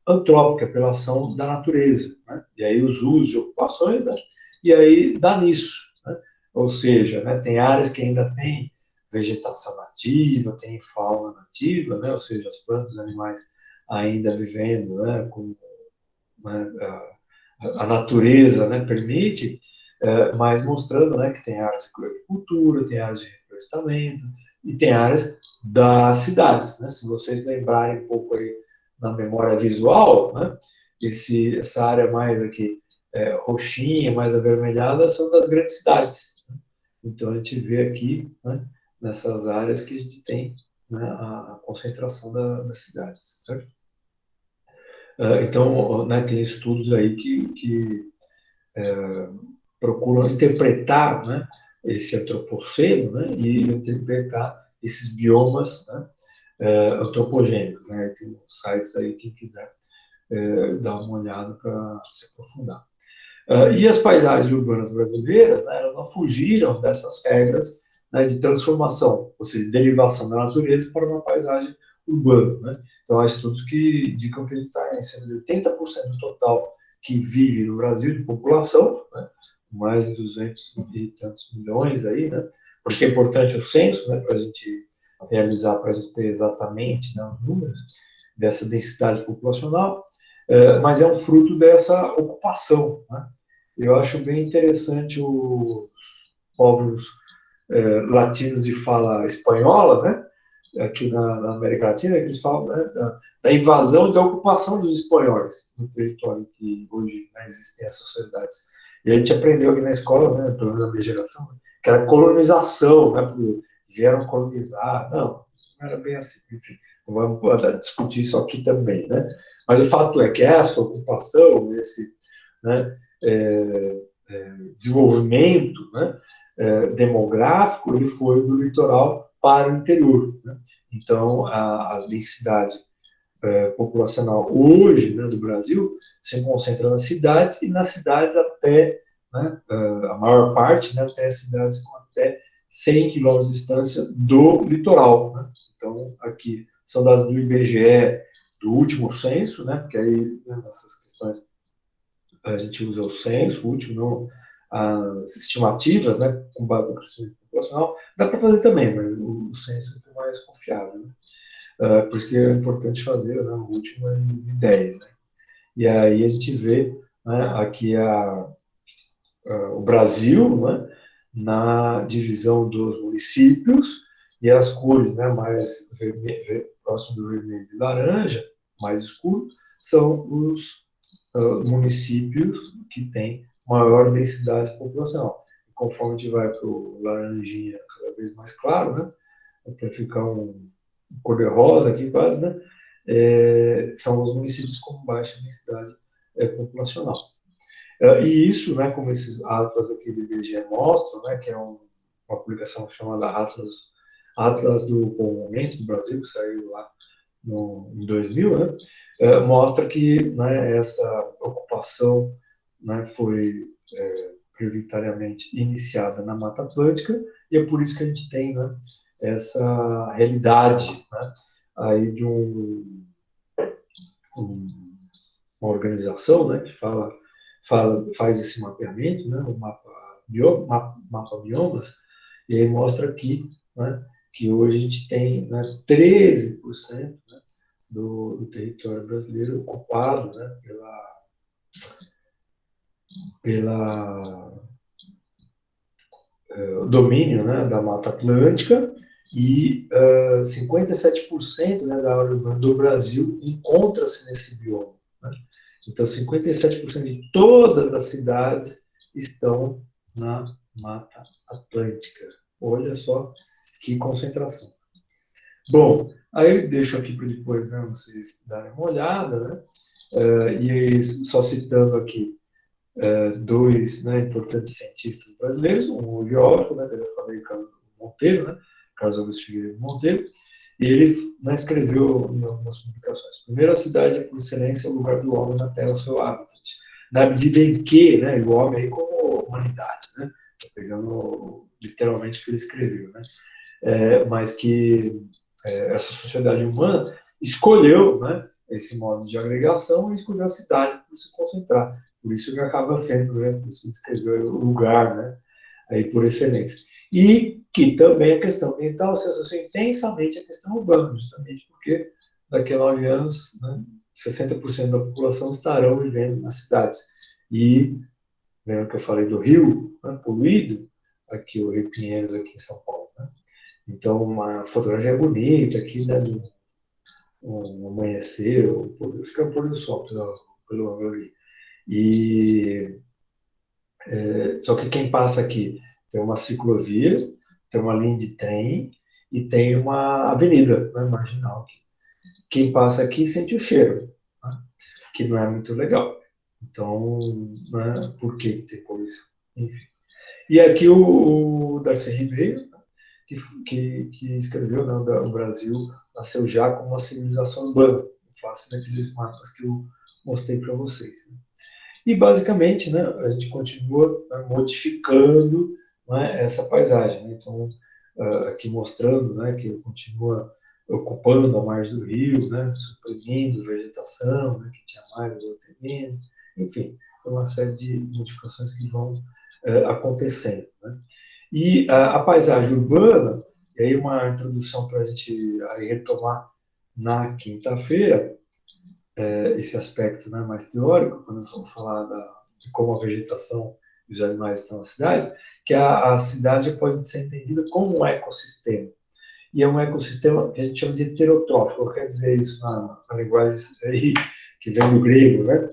antrópica, pela ação da natureza, né? E aí os usos e ocupações, né? E aí dá nisso, né? Ou seja, né, tem áreas que ainda tem vegetação nativa, tem fauna nativa, né? Ou seja, as plantas e animais ainda vivendo, né, com, né, a natureza, né, permite, mas mostrando, né, que tem áreas de agricultura, tem áreas de reflorestamento e tem áreas das cidades, né? Se vocês lembrarem um pouco aí na memória visual, né, essa área mais aqui roxinha, mais avermelhada, são das grandes cidades, né? Então a gente vê aqui, né, nessas áreas que a gente tem, né, a concentração das cidades, certo? Então, né, tem estudos aí que procuram interpretar, né, esse antropoceno, né, e interpretar esses biomas, né, antropogênicos, né. Tem sites aí, quem quiser dar uma olhada para se aprofundar. E as paisagens urbanas brasileiras, né, elas não fugiram dessas regras, né, de transformação, ou seja, de derivação da natureza para uma paisagem urbana, né? Então, há estudos que indicam que a gente está em cerca de 80% do total que vive no Brasil de população, né, mais de 200 e tantos milhões aí, né? Por isso que é importante o censo, né, para a gente realizar, para a gente ter exatamente, né, os números dessa densidade populacional, mas é um fruto dessa ocupação, né? Eu acho bem interessante os povos latinos de fala espanhola, né, aqui na América Latina, eles falam, né, da invasão e da ocupação dos espanhóis no território que hoje, né, existem essas sociedades. E a gente aprendeu aqui na escola, né, pelo menos na minha geração, que era colonização, né, porque vieram colonizar. Não era bem assim. Enfim, não vamos discutir isso aqui também, né? Mas o fato é que essa ocupação, esse, né, desenvolvimento, né, demográfico, ele foi do litoral para o interior, né? Então, a densidade populacional hoje, né, do Brasil se concentra nas cidades e nas cidades até, né, a maior parte, né, até cidades com até 100 quilômetros de distância do litoral, né? Então, aqui são dados do IBGE, do último censo, né, porque aí, né, nessas questões a gente usa o censo, o último, não as estimativas, né, com base no crescimento populacional, dá para fazer também, mas o censo é mais confiável, né? Por isso que é importante fazer, né, o último em 2010, né? E aí a gente vê, né, aqui o Brasil, né, na divisão dos municípios, e as cores, né, mais próximo do vermelho e laranja, mais escuro, são os municípios que têm maior densidade populacional. Conforme a gente vai para o laranjinha cada vez mais claro, né, até ficar um cor-de-rosa aqui quase, né, são os municípios com baixa densidade populacional. E isso, né, como esses atlas aqui do IBGE mostram, né, que é uma publicação chamada Atlas do Povoamento do Brasil, que saiu lá em 2000, né, mostra que, né, essa ocupação, né, foi prioritariamente iniciada na Mata Atlântica, e é por isso que a gente tem, né, essa realidade, né, aí de uma organização, né, que faz esse mapeamento, né, o mapa biomas, e aí mostra aqui, né, que hoje a gente tem, né, 13%, né, do território brasileiro ocupado, né, pela domínio, né, da Mata Atlântica, e 57%, né, da área urbana do Brasil encontra-se nesse bioma, né? Então, 57% de todas as cidades estão na Mata Atlântica. Olha só que concentração. Bom, aí eu deixo aqui para depois, né, vocês darem uma olhada, né? E só citando aqui dois, né, importantes cientistas brasileiros, um geógrafo, né, que eu falei, Carlos Monteiro, né, Carlos Augusto Figueiredo Monteiro, e ele, né, escreveu em algumas publicações: primeiro, a cidade é por excelência o lugar do homem na Terra, o seu habitat, na medida em que, né, o homem aí como humanidade, né, tô pegando literalmente o que ele escreveu, né, mas que essa sociedade humana escolheu, né, esse modo de agregação e escolheu a cidade para se concentrar. Por isso que acaba sendo, né, por isso que descreveu o lugar, né, aí por excelência. E que também a questão ambiental se associa intensamente à questão urbana, justamente porque daqui a 9 anos, né, 60% da população estarão vivendo nas cidades. E, lembra que eu falei do rio, né, poluído, aqui o Rio Pinheiros, aqui em São Paulo, né? Então, uma fotografia bonita aqui, né, do um amanhecer, acho que é o pôr do sol, pelo ângulo ali. E só que quem passa aqui tem uma ciclovia, tem uma linha de trem e tem uma avenida, né, marginal aqui. Quem passa aqui sente o cheiro, né, que não é muito legal. Então, né, por que tem poluição? Enfim. E aqui o Darcy Ribeiro, que escreveu, né, o Brasil nasceu já como uma civilização urbana, face daqueles mapas que eu mostrei para vocês, né? E, basicamente, né, a gente continua, né, modificando, né, essa paisagem, né? Então, aqui mostrando, né, que continua ocupando a margem do rio, né, suprimindo vegetação, né, que tinha mais, outra menos, enfim, uma série de modificações que vão acontecendo, né? E a paisagem urbana, e aí uma introdução para a gente aí retomar na quinta-feira, esse aspecto, né, mais teórico, quando eu vou falar de como a vegetação e os animais estão na cidade, que a cidade pode ser entendida como um ecossistema. E é um ecossistema que a gente chama de heterotrófico. Quer dizer isso na linguagem aí, que vem do grego, né?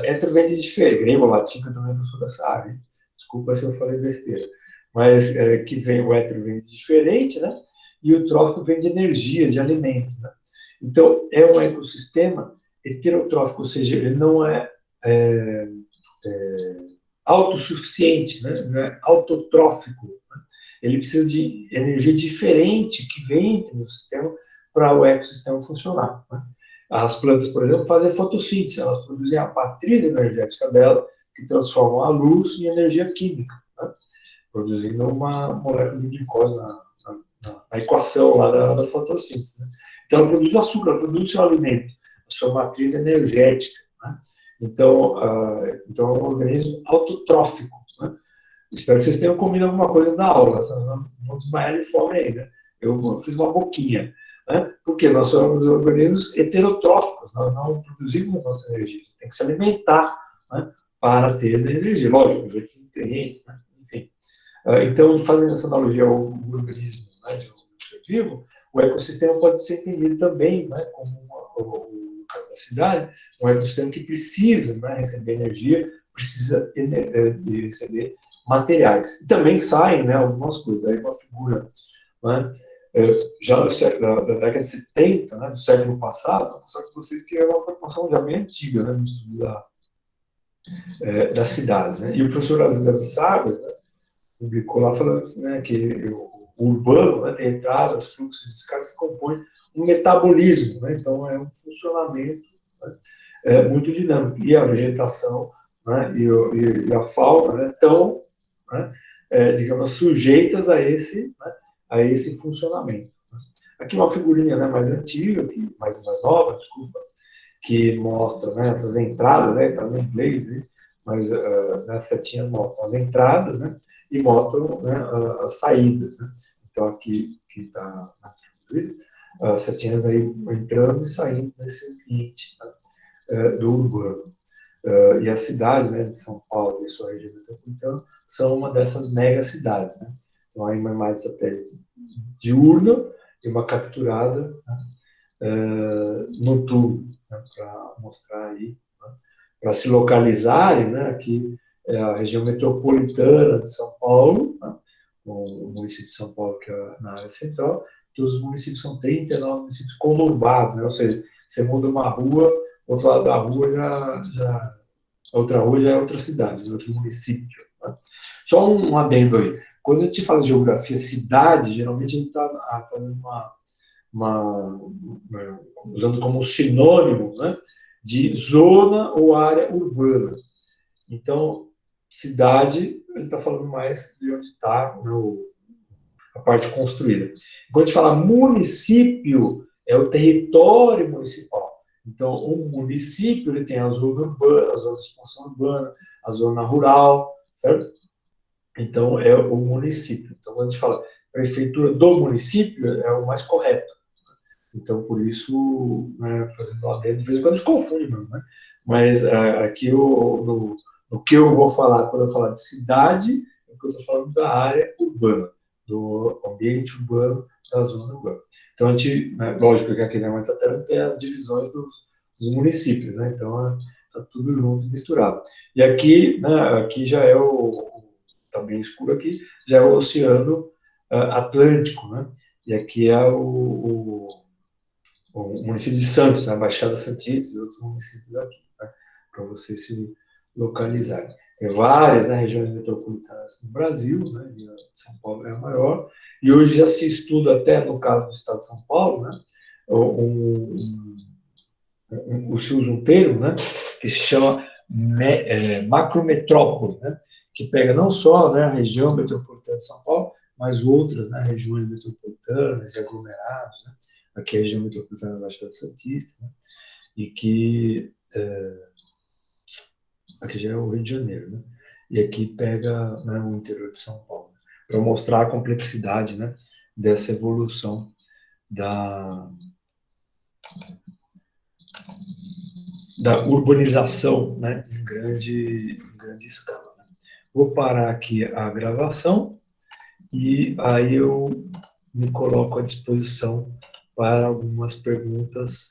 Heter vem de diferente, grego, latim, que eu também não sou dessa área, hein? Desculpa se eu falei besteira. Mas que vem, o hétero vem de diferente, né? E o trófico vem de energia, de alimento, né? Então, é um ecossistema heterotrófico, ou seja, ele não é autossuficiente, né? Não é autotrófico, né? Ele precisa de energia diferente que vem no sistema para o ecossistema funcionar, né? As plantas, por exemplo, fazem fotossíntese, elas produzem a matriz energética dela, que transforma a luz em energia química, né? Produzindo uma molécula de glicose na equação lá da fotossíntese, né? Então, ela produz açúcar, ela produz o seu alimento, a sua matriz energética, né? Então, é um organismo autotrófico, né? Espero que vocês tenham comido alguma coisa da aula, senão não vão desmaiar de fome ainda. Eu fiz uma boquinha, né? Porque nós somos organismos heterotróficos, nós não produzimos a nossa energia, a gente tem que se alimentar, né, para ter energia. Lógico, os outros nutrientes, né? Enfim. Então, fazendo essa analogia ao organismo, né, de um ser vivo, o ecossistema pode ser entendido também, né, como o caso da cidade, um ecossistema que precisa, né, receber energia, precisa de receber materiais. E também saem, né, algumas coisas. Aí uma figura, né, já da década de 70, né, do século passado, só que vocês que é uma preocupação já bem antiga, né, no estudo das cidades. Né? E o professor Aziz Absaber, né, publicou lá falando, né, que o urbano, né, tem entradas, fluxos de escadas que compõem um metabolismo, né? Então é um funcionamento, né, muito dinâmico. E a vegetação, né, e a fauna, né, estão, né, digamos, sujeitas a esse funcionamento. Aqui uma figurinha, né, mais antiga, mais nova, desculpa, que mostra, né, essas entradas, né, está no inglês, né, mas as setinhas mostram as entradas, né, e mostram, né, as saídas. Né. Então aqui está as setinhas aí entrando e saindo nesse ambiente, né, do urbano. E a cidade, né, de São Paulo e sua região metropolitana são uma dessas mega cidades. Né. Então aí uma imagem satélite diurna e uma capturada, né, noturna, né, para mostrar aí, né, para se localizarem, né, aqui é a região metropolitana de São Paulo, né, o município de São Paulo, que é na área central, que os municípios são 39 municípios conurbados, né, ou seja, você muda uma rua, outro lado da rua outra rua já é outra cidade, outro município. Né. Só um adendo aí. Quando a gente fala de geografia, cidade, geralmente a gente está fazendo usando como sinônimo, né, de zona ou área urbana. Então, cidade, ele está falando mais de onde está, né, a parte construída. Quando a gente fala município, é o território municipal. Então, o município ele tem a zona urbana, a zona de expansão urbana, a zona rural, certo? Então, é o município. Então, quando a gente fala prefeitura do município, é o mais correto. Então, por isso, né, fazendo uma adendo, de vez em quando a gente confunde mesmo, né? Mas aqui, no que eu vou falar, quando eu falar de cidade, é que eu estou falando da área urbana, do ambiente urbano, da zona urbana. Então, a gente, né, lógico que aqui na Mãe Satélite tem as divisões dos municípios, né? Então, está tudo junto e misturado. E aqui, né, aqui já é tá bem escuro aqui, já é o Oceano Atlântico, né? E aqui é o município de Santos, né, a Baixada Santista e outros municípios aqui, né, para vocês se localizarem. Tem várias, né, regiões metropolitanas no Brasil, né, e São Paulo é a maior, e hoje já se estuda até, no caso do estado de São Paulo, né, se usa um termo, né, que se chama macrometrópole, né, que pega não só, né, a região metropolitana de São Paulo, mas outras, né, regiões metropolitanas e aglomerados, né, aqui é a região metropolitana da Baixada Santista, né, e que aqui já é o Rio de Janeiro, né, e aqui pega, né, o interior de São Paulo, né, para mostrar a complexidade, né, dessa evolução da urbanização, né, em grande escala. Né. Vou parar aqui a gravação e aí eu me coloco à disposição para algumas perguntas